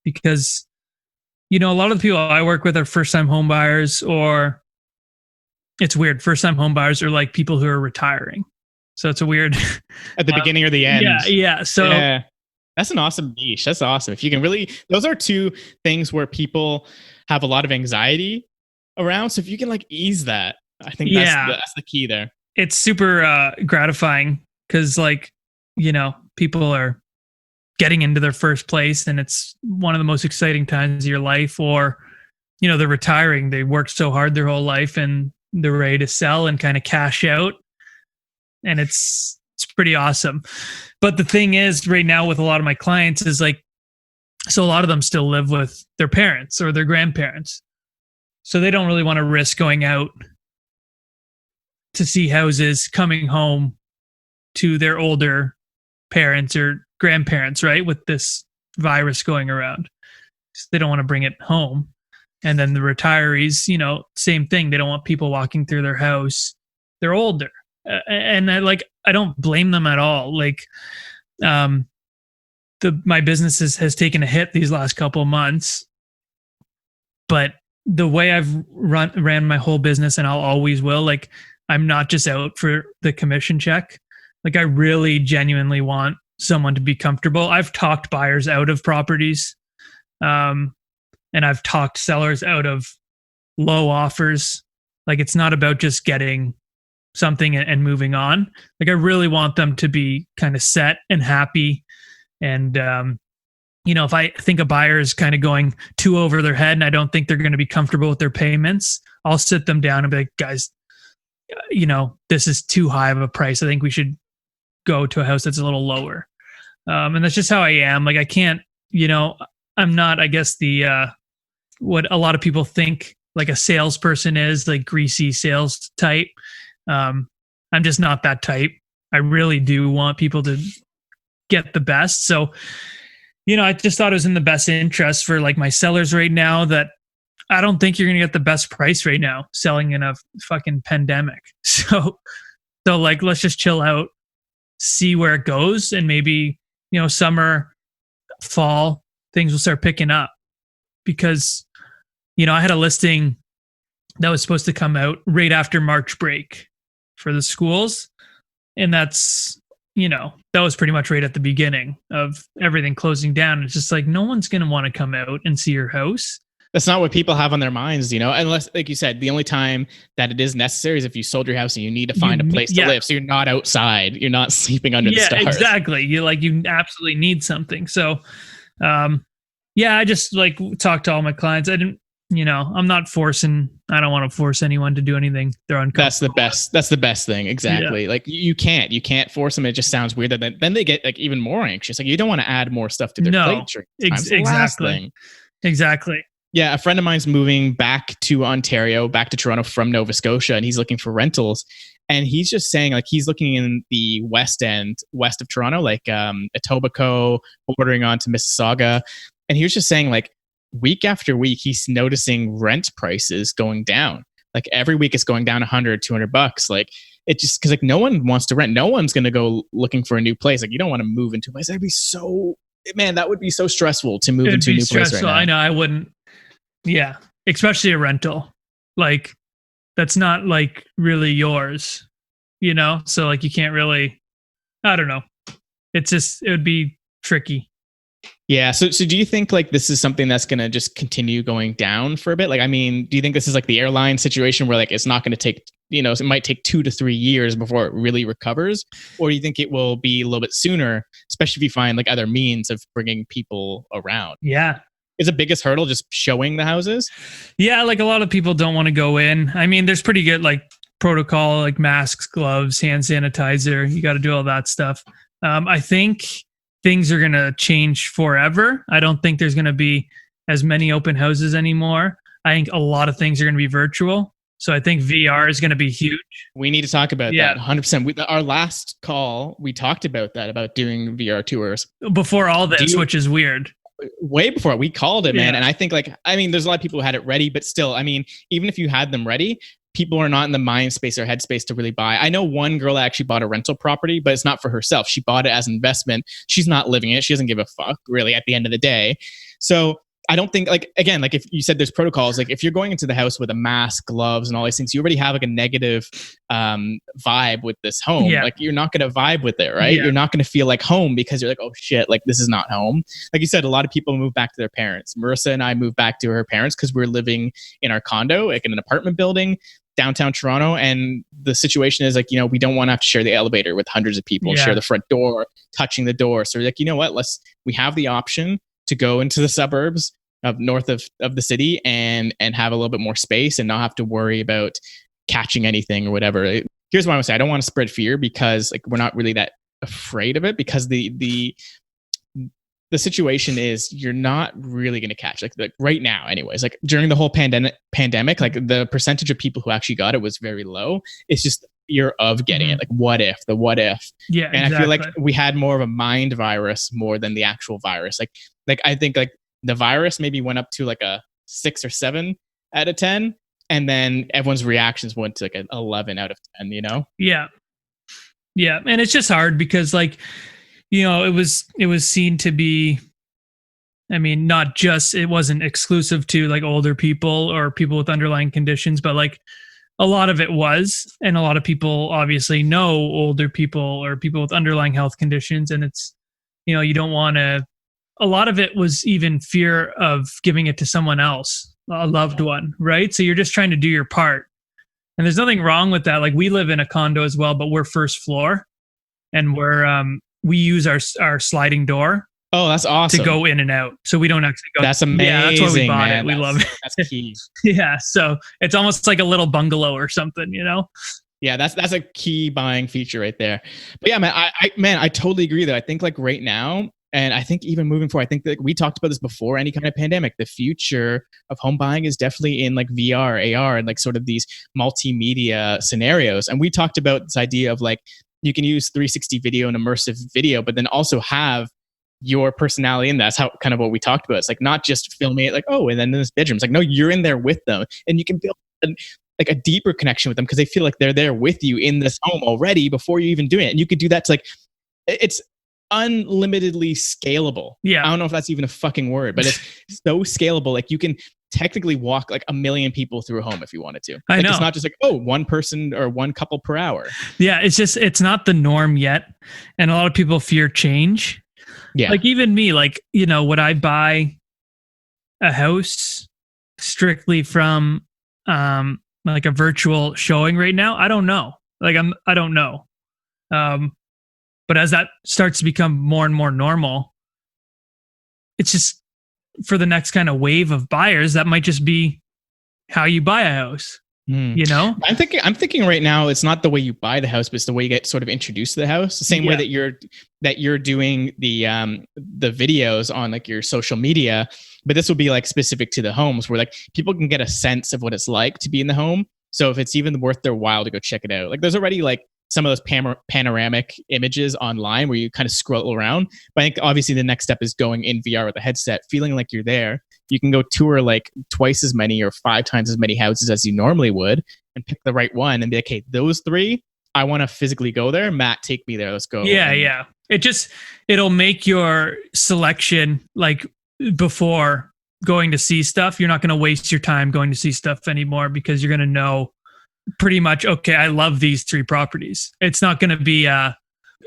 because a lot of the people I work with are first-time home buyers, or it's weird. First-time home buyers are like people who are retiring. So it's a weird at the beginning or the end. Yeah. So yeah. That's an awesome niche. That's awesome. If you can really, those are two things where people have a lot of anxiety around. So if you can like ease that, I think that's the key there. It's super gratifying because like, people are getting into their first place and it's one of the most exciting times of your life, or, they're retiring. They worked so hard their whole life and they're ready to sell and kind of cash out. And it's pretty awesome. But the thing is right now with a lot of my clients is like, so a lot of them still live with their parents or their grandparents. So they don't really want to risk going out to see houses, coming home to their older parents or grandparents, right? With this virus going around. So they don't want to bring it home. And then the retirees, same thing. They don't want people walking through their house. They're older. And I don't blame them at all. Like, my business has taken a hit these last couple of months, but the way I've ran my whole business, and I'll always will, like, I'm not just out for the commission check. Like, I really genuinely want someone to be comfortable. I've talked buyers out of properties, and I've talked sellers out of low offers. Like, it's not about just getting something and moving on. Like, I really want them to be kind of set and happy. And, if I think a buyer is kind of going too over their head and I don't think they're going to be comfortable with their payments, I'll sit them down and be like, guys, this is too high of a price. I think we should go to a house that's a little lower. And that's just how I am. Like, I can't, I'm not, I guess, the, what a lot of people think like a salesperson is, like greasy sales type. I'm just not that type. I really do want people to get the best. So, I just thought it was in the best interest for like my sellers right now that I don't think you're going to get the best price right now selling in a fucking pandemic. So like, let's just chill out, see where it goes. And maybe, summer, fall, things will start picking up because, I had a listing that was supposed to come out right after March break for the schools. And that's, that was pretty much right at the beginning of everything closing down. It's just like, no one's going to want to come out and see your house. That's not what people have on their minds, unless, like you said, the only time that it is necessary is if you sold your house and you need to find a place to live. So you're not outside. You're not sleeping under the stars. Exactly. You absolutely need something. So, I just like talk to all my clients. I didn't, I'm not forcing. I don't want to force anyone to do anything they're uncomfortable. That's the best thing. Exactly. Yeah. Like you can't force them. It just sounds weird. That then they get like even more anxious. Like you don't want to add more stuff to their plate. Exactly. Yeah. A friend of mine's moving back to Ontario, back to Toronto from Nova Scotia, and he's looking for rentals. And he's just saying like he's looking in the west of Toronto, like Etobicoke, bordering onto Mississauga. And he was just saying like, week after week, he's noticing rent prices going down. Like every week it's going down $100, $200. Like it just, cause like no one wants to rent. No one's going to go looking for a new place. Like you don't want to move into a place. That'd be so man, that would be so stressful to move It'd into a be new place right stressful. now. I know. I wouldn't. Yeah. Especially a rental. Like, that's not like really yours, you know? So, like, you can't really, I don't know. It's just, it would be tricky. Yeah. So do you think like this is something that's going to just continue going down for a bit? Like, I mean, do you think this is like the airline situation where like it's not going to take, it might take 2 to 3 years before it really recovers? Or do you think it will be a little bit sooner, especially if you find like other means of bringing people around? Yeah. Is the biggest hurdle just showing the houses? Yeah. Like, a lot of people don't want to go in. I mean, there's pretty good like protocol, like masks, gloves, hand sanitizer. You got to do all that stuff. I think things are going to change forever. I don't think there's going to be as many open houses anymore. I think a lot of things are going to be virtual. So I think VR is going to be huge. We need to talk about that 100%. Our last call, we talked about that, about doing VR tours. Before all this, which is weird. Way before we called it, man. And I think like, I mean, there's a lot of people who had it ready, but still, I mean, even if you had them ready, people are not in the mind space or headspace to really buy. I know one girl actually bought a rental property, but it's not for herself. She bought it as an investment. She's not living it. She doesn't give a fuck really at the end of the day. So I don't think like, again, like if you said there's protocols, like if you're going into the house with a mask, gloves and all these things, you already have like a negative vibe with this home. Yeah. Like you're not going to vibe with it, right? Yeah. You're not going to feel like home because you're like, oh shit, like this is not home. Like you said, a lot of people move back to their parents. Marissa and I moved back to her parents because we're living in our condo, like in an apartment building, downtown Toronto. And the situation is like, we don't want to have to share the elevator with hundreds of people and share the front door, touching the door. So we're like, you know what, we have the option to go into the suburbs of north of the city and have a little bit more space and not have to worry about catching anything or whatever. Here's what I want to say. I don't want to spread fear because like, we're not really that afraid of it because the situation is you're not really going to catch like right now anyways, like during the whole pandemic, like the percentage of people who actually got it was very low. It's just fear of getting it. Like what if. Yeah. And exactly. I feel like we had more of a mind virus more than the actual virus. Like I think like the virus maybe went up to like a 6 or 7 out of 10. And then everyone's reactions went to like an 11 out of 10, Yeah. Yeah. And it's just hard because like, it was seen to be, I mean, not just, it wasn't exclusive to like older people or people with underlying conditions, but like a lot of it was, and a lot of people obviously know older people or people with underlying health conditions. And it's, you don't want to, a lot of it was even fear of giving it to someone else, a loved one, right? So you're just trying to do your part. And there's nothing wrong with that. Like we live in a condo as well, but we're first floor and we use our sliding door. Oh, that's awesome. To go in and out. So we don't actually go. That's amazing. Yeah, that's why we bought it. We love it. That's key. Yeah. So it's almost like a little bungalow or something, Yeah, that's a key buying feature right there. But yeah, man, I totally agree though. I think like right now, and I think even moving forward, I think that we talked about this before any kind of pandemic. The future of home buying is definitely in like VR, AR, and like sort of these multimedia scenarios. And we talked about this idea of like, you can use 360 video and immersive video, but then also have your personality in that. That's how kind of what we talked about. It's like not just filming it like, oh, and then in this bedroom. It's like, no, you're in there with them and you can build like a deeper connection with them because they feel like they're there with you in this home already before you even do it. And you could do that to like, it's unlimitedly scalable. Yeah. I don't know if that's even a fucking word, but it's so scalable. Like you can technically walk like 1 million people through a home if you wanted to. I know. It's not just like, oh, one person or one couple per hour. Yeah. It's not the norm yet. And a lot of people fear change. Yeah. Like even me, like, would I buy a house strictly from like a virtual showing right now? I don't know. Like I don't know. But as that starts to become more and more normal, it's just for the next kind of wave of buyers, that might just be how you buy a house. I'm thinking right now, it's not the way you buy the house, but it's the way you get sort of introduced to the house. The same way that you're doing the videos on like your social media, but this will be like specific to the homes where like people can get a sense of what it's like to be in the home. So if it's even worth their while to go check it out, like there's already like some of those panoramic images online where you kind of scroll around. But I think obviously the next step is going in VR with a headset, feeling like you're there. You can go tour like twice as many or 5 times as many houses as you normally would and pick the right one and be like, hey, those 3, I want to physically go there. Matt, take me there. Let's go. Yeah. It'll make your selection like before going to see stuff. You're not going to waste your time going to see stuff anymore because you're going to know pretty much, okay, I love these 3 properties. It's not going to be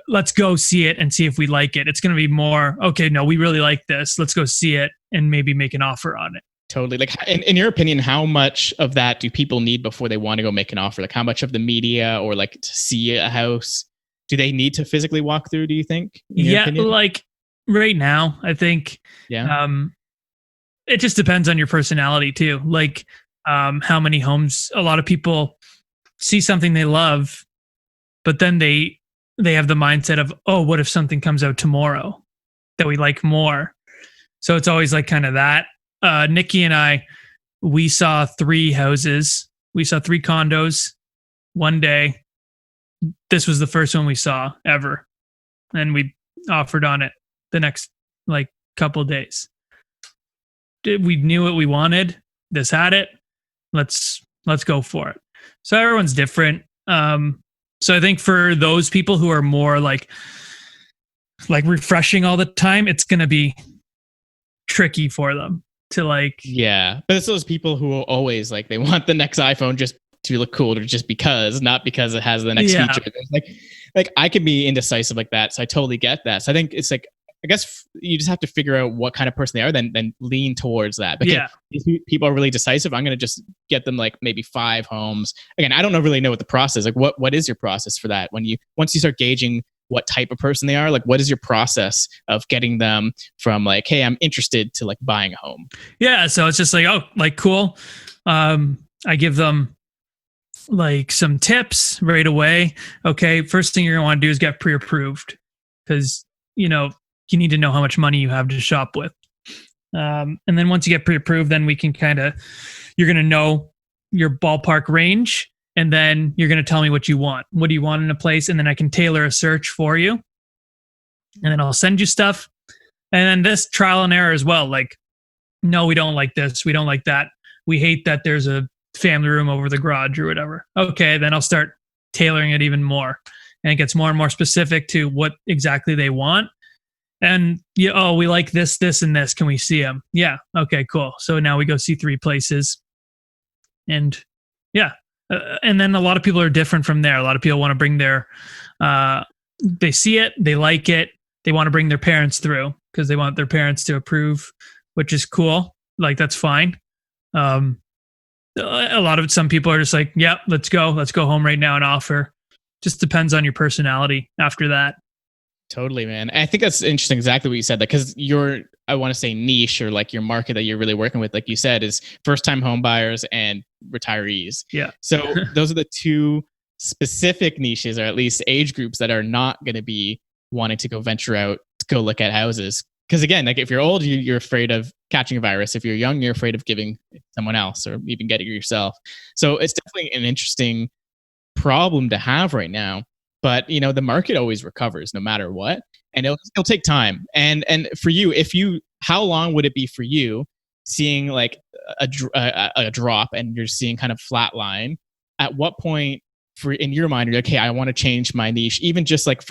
let's go see it and see if we like it. It's going to be more, okay, no, we really like this. Let's go see it and maybe make an offer on it. Totally. Like, in your opinion, how much of that do people need before they want to go make an offer? Like, how much of the media or like to see a house do they need to physically walk through, do you think? Yeah, like right now, I think it just depends on your personality too. Like how many homes, a lot of people see something they love, but then they have the mindset of, oh, what if something comes out tomorrow that we like more? So it's always like kind of that. Nikki and I, we saw 3 houses. We saw 3 condos one day. This was the first one we saw ever. And we offered on it the next like couple days. We knew what we wanted. This had it. Let's go for it. So everyone's different. So I think for those people who are more like refreshing all the time, it's going to be tricky for them to like. Yeah. But it's those people who will always like, they want the next iPhone just to look cool or just because, not because it has the next feature. Like I can be indecisive like that. So I totally get that. So I think it's like, I guess you just have to figure out what kind of person they are, then lean towards that. But if people are really decisive, I'm going to just get them like maybe 5 homes. Again, I don't really know what the process is. Like what is your process for that? Once you start gauging what type of person they are, like what is your process of getting them from like, hey, I'm interested to like buying a home? Yeah. So it's just like, oh, like cool. I give them like some tips right away. Okay. First thing you're going to want to do is get pre-approved because, you need to know how much money you have to shop with. And then once you get pre-approved, then we can you're going to know your ballpark range. And then you're going to tell me what you want. What do you want in a place? And then I can tailor a search for you. And then I'll send you stuff. And then this trial and error as well. Like, no, we don't like this. We don't like that. We hate that there's a family room over the garage or whatever. Okay, then I'll start tailoring it even more. And it gets more and more specific to what exactly they want. And we like this, this, and this. Can we see them? Yeah. Okay, cool. So now we go see 3 places. And and then a lot of people are different from there. A lot of people want to bring they see it, they like it, they want to bring their parents through because they want their parents to approve, which is cool. Like, that's fine. Some people are just like, yeah, let's go home right now and offer. Just depends on your personality after that. Totally, man. I think that's interesting. Exactly what you said. Because I want to say niche or like your market that you're really working with, like you said, is first-time home buyers and retirees. Yeah. So those are the 2 specific niches, or at least age groups, that are not going to be wanting to go venture out to go look at houses. Because again, like if you're old, you're afraid of catching a virus. If you're young, you're afraid of giving someone else or even getting it yourself. So it's definitely an interesting problem to have right now. But the market always recovers no matter what, and it'll take time. And for you, how long would it be for you seeing like a drop and you're seeing kind of flat line? At what point in your mind, you're like, hey, I want to change my niche, even just like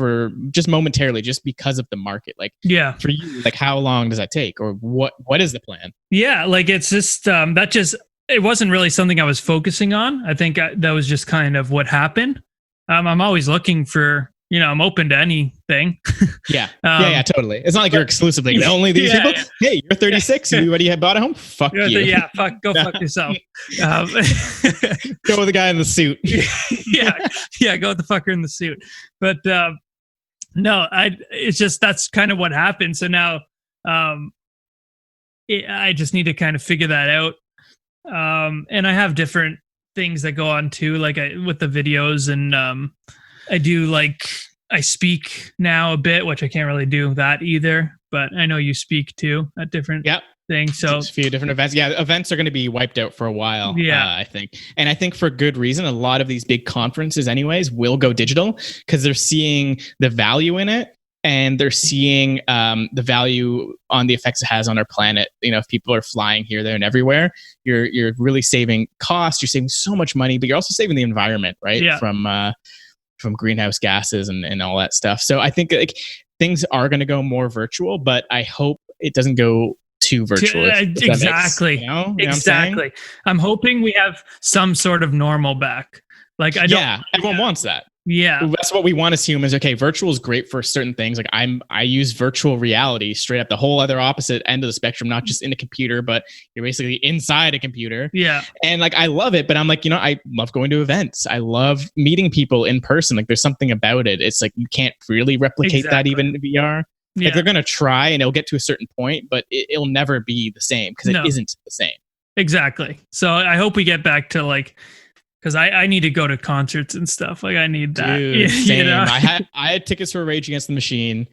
just momentarily, just because of the market? Like, yeah, for you, like how long does that take, or what is the plan? Yeah, like it's just it wasn't really something I was focusing on. I think that was just kind of what happened. I'm always looking for, I'm open to anything. Yeah. Yeah, totally. It's not like you're exclusively only these people. Yeah. Hey, you're 36. You already have bought a home. Fuck you. Yeah. Fuck yourself. Go with the guy in the suit. Yeah. Go with the fucker in the suit. But no, it's just, that's kind of what happened. So now I just need to kind of figure that out. And I have different things that go on too, like with the videos, and I do I speak now a bit, which I can't really do that either, but I know you speak too at different things. So a few different events. Yeah, events are going to be wiped out for a while. Yeah, I think, and I think for good reason. A lot of these big conferences, anyways, will go digital because they're seeing the value in it. And they're seeing the value on the effects it has on our planet. If people are flying here, there, and everywhere, you're really saving costs. You're saving so much money, but you're also saving the environment, right? Yeah. From greenhouse gases and all that stuff. So I think things are going to go more virtual, but I hope it doesn't go too virtual. Exactly. You know exactly. I'm hoping we have some sort of normal back. Like everyone wants that. Yeah, that's what we want as humans. Okay, virtual is great for certain things. Like I use virtual reality straight up the whole other opposite end of the spectrum, not just in a computer, but you're basically inside a computer. Yeah. And like I love it, but I'm like, I love going to events. I love meeting people in person. Like there's something about it. It's like you can't really replicate that even in VR. Yeah. Like they're gonna try and it'll get to a certain point, but it'll never be the same because it isn't the same. Exactly. So I hope we get back to like, because I need to go to concerts and stuff. Like I need that. Dude, same. I had tickets for Rage Against the Machine.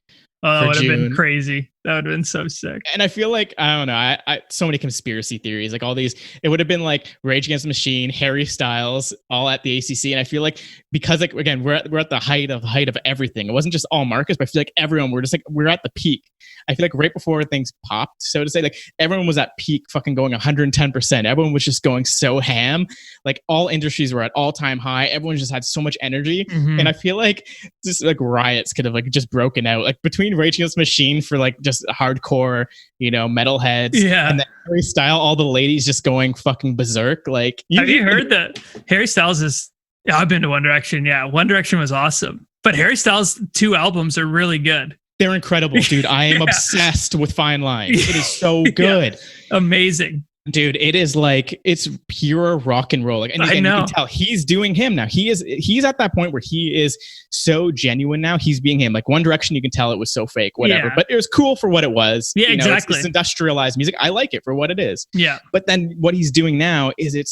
Oh, that would have been crazy. That would have been so sick. And I feel like, I don't know, I so many conspiracy theories, like all these, it would have been like Rage Against the Machine, Harry Styles, all at the ACC. And I feel like, because like, again, we're at the height of everything. It wasn't just all Marcus, but I feel like everyone, we're at the peak. I feel like right before things popped, so to say, like everyone was at peak fucking going 110%. Everyone was just going so ham. Like all industries were at all time high. Everyone just had so much energy. Mm-hmm. And I feel like just like riots could have like just broken out, like between Rage Against the Machine for like just hardcore, metalheads. Yeah. And then Harry Styles, all the ladies just going fucking berserk. Like, have you heard that Harry Styles is, I've been to One Direction. Yeah. One Direction was awesome. But Harry Styles' 2 albums are really good. They're incredible, dude. I am obsessed with Fine Line. It is so good. Yeah. Amazing. Dude, it is like, it's pure rock and roll. Like, and you can tell he's doing him now. He's at that point where he is so genuine now. He's being him. Like One Direction, you can tell it was so fake, whatever. Yeah. But it was cool for what it was. Yeah, exactly. It's industrialized music. I like it for what it is. Yeah. But then what he's doing now is it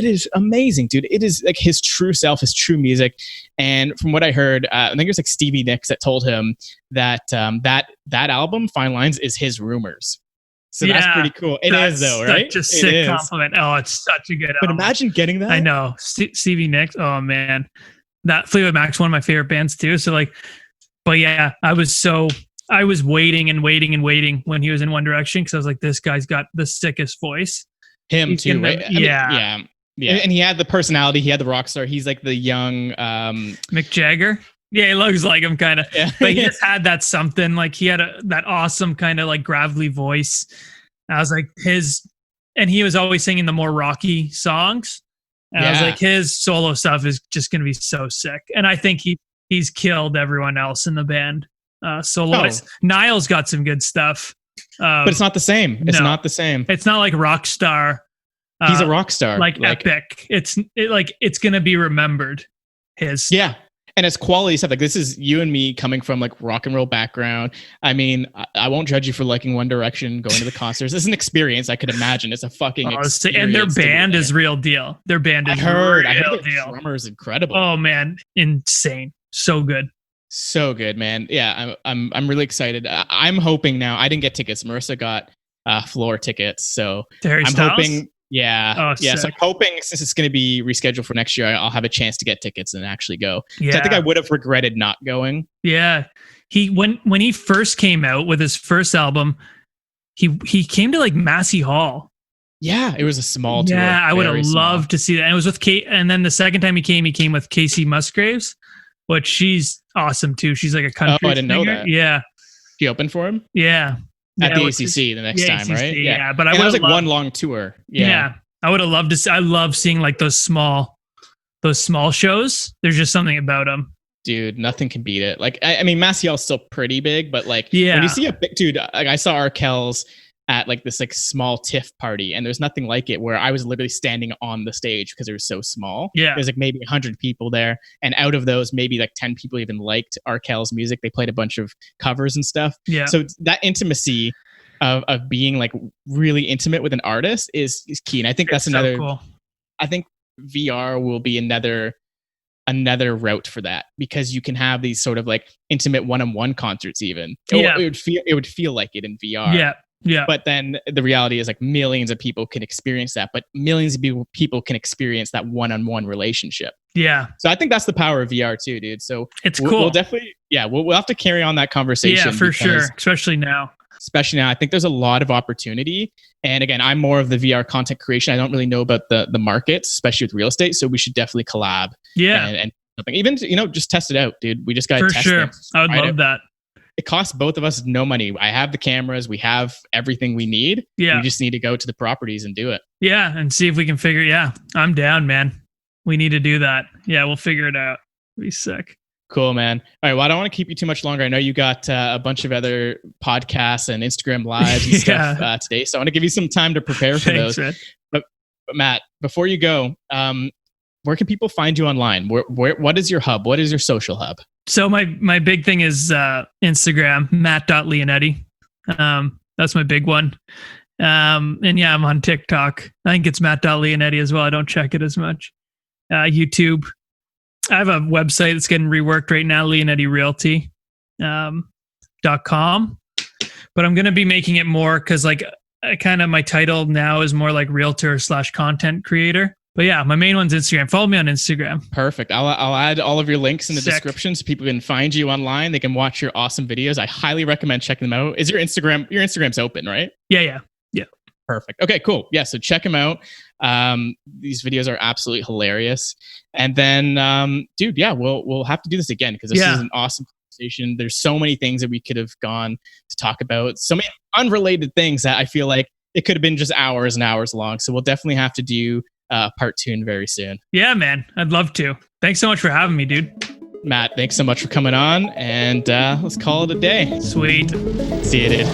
is amazing, dude. It is like his true self, his true music. And from what I heard, I think it was like Stevie Nicks that told him that that album, Fine Lines, is his Rumors. So that's pretty cool. It is though, right? Such a sick compliment. Oh, it's such a good album. But imagine getting that. I know. Stevie Nicks. Oh man. That Fleetwood Mac's one of my favorite bands too. So like, but yeah, I was waiting and waiting and waiting when he was in One Direction, because I was like, this guy's got the sickest voice. Him too, right? Yeah. And he had the personality. He had the rock star. He's like the young Mick Jagger. Yeah, he looks like him kind of. Yeah. But he just had that something. Like he had that awesome kind of like gravelly voice. I was like and he was always singing the more rocky songs. And I was like, his solo stuff is just going to be so sick. And I think he's killed everyone else in the band. Solo-wise. Niall's got some good stuff. But it's not the same. It's not the same. It's not like Rockstar. He's a rock star. Like epic. It's going to be remembered. Yeah. And it's quality stuff. Like this is you and me coming from like rock and roll background. I mean, I won't judge you for liking One Direction, going to the concerts. It's an experience. I could imagine it's a fucking experience. And their band is real deal. Their band is real deal. The drummer is incredible. Oh man, insane. So good. So good, man. Yeah, I'm really excited. I'm hoping now. I didn't get tickets. Marissa got floor tickets, so I'm hoping. Yeah. So I'm hoping, since it's going to be rescheduled for next year, I'll have a chance to get tickets and actually go. Yeah. I think I would have regretted not going. Yeah. When he first came out with his first album, he came to like Massey Hall. Yeah, it was a small tour. Yeah, I would have loved to see that. And it was with Kate. And then the second time he came with Casey Musgraves, which she's awesome too. She's like a country singer. I didn't know that. Yeah. She opened for him? Yeah. At the ACC the next time, ACC, right? Yeah, but it was like one long tour. Yeah, I would have loved to see. I love seeing like those small shows. There's just something about them. Dude, nothing can beat it. Like, I mean, Massey Hall's still pretty big, but like when you see a big dude, like I saw Arkells at like this like small TIFF party, and there's nothing like it, where I was literally standing on the stage because it was so small. Yeah, there's like maybe 100 people there, and out of those, maybe like 10 people even liked Arkell's music. They played a bunch of covers and stuff. Yeah, so that intimacy of being like really intimate with an artist is key, and I think that's another. So cool. I think VR will be another route for that, because you can have these sort of like intimate one-on-one concerts. Even it would feel like it in VR. Yeah. But then the reality is like millions of people can experience that, but millions of people can experience that one-on-one relationship. Yeah. So I think that's the power of VR too, dude. So it's cool. We'll definitely, we'll have to carry on that conversation. Yeah, for sure. Especially now. I think there's a lot of opportunity. And again, I'm more of the VR content creation. I don't really know about the markets, especially with real estate. So we should definitely collab. Yeah. And something, even, just test it out, dude. We just got to test it. For sure. things. I would love that. it costs both of us no money. I have the cameras, we have everything we need. Yeah. We just need to go to the properties and do it. Yeah, and see if we can figure. Yeah, I'm down, man. We need to do that. Yeah, we'll figure it out. It'll be sick. Cool, man. All right. Well, I don't want to keep you too much longer. I know you got a bunch of other podcasts and Instagram lives and stuff today, so I want to give you some time to prepare for those. Man. But Matt, before you go, where can people find you online? What is your hub? What is your social hub? So my big thing is Instagram, matt.lionetti. That's my big one. And yeah, I'm on TikTok. I think it's matt.lionetti as well. I don't check it as much. YouTube. I have a website that's getting reworked right now, lionettirealty.com. But I'm going to be making it more because like kind of my title now is more like realtor / content creator. But yeah, my main one's Instagram. Follow me on Instagram. Perfect. I'll add all of your links in the description so people can find you online. They can watch your awesome videos. I highly recommend checking them out. Is your Instagram's open, right? Yeah. Perfect. Okay, cool. Yeah, so check them out. These videos are absolutely hilarious. And then, dude, yeah, we'll have to do this again because this is an awesome conversation. There's so many things that we could have gone to talk about. So many unrelated things that I feel like it could have been just hours and hours long. So we'll definitely have to do part 2 very soon. Yeah, man. I'd love to. Thanks so much for having me, dude. Matt, thanks so much for coming on. And let's call it a day. Sweet. See you, dude.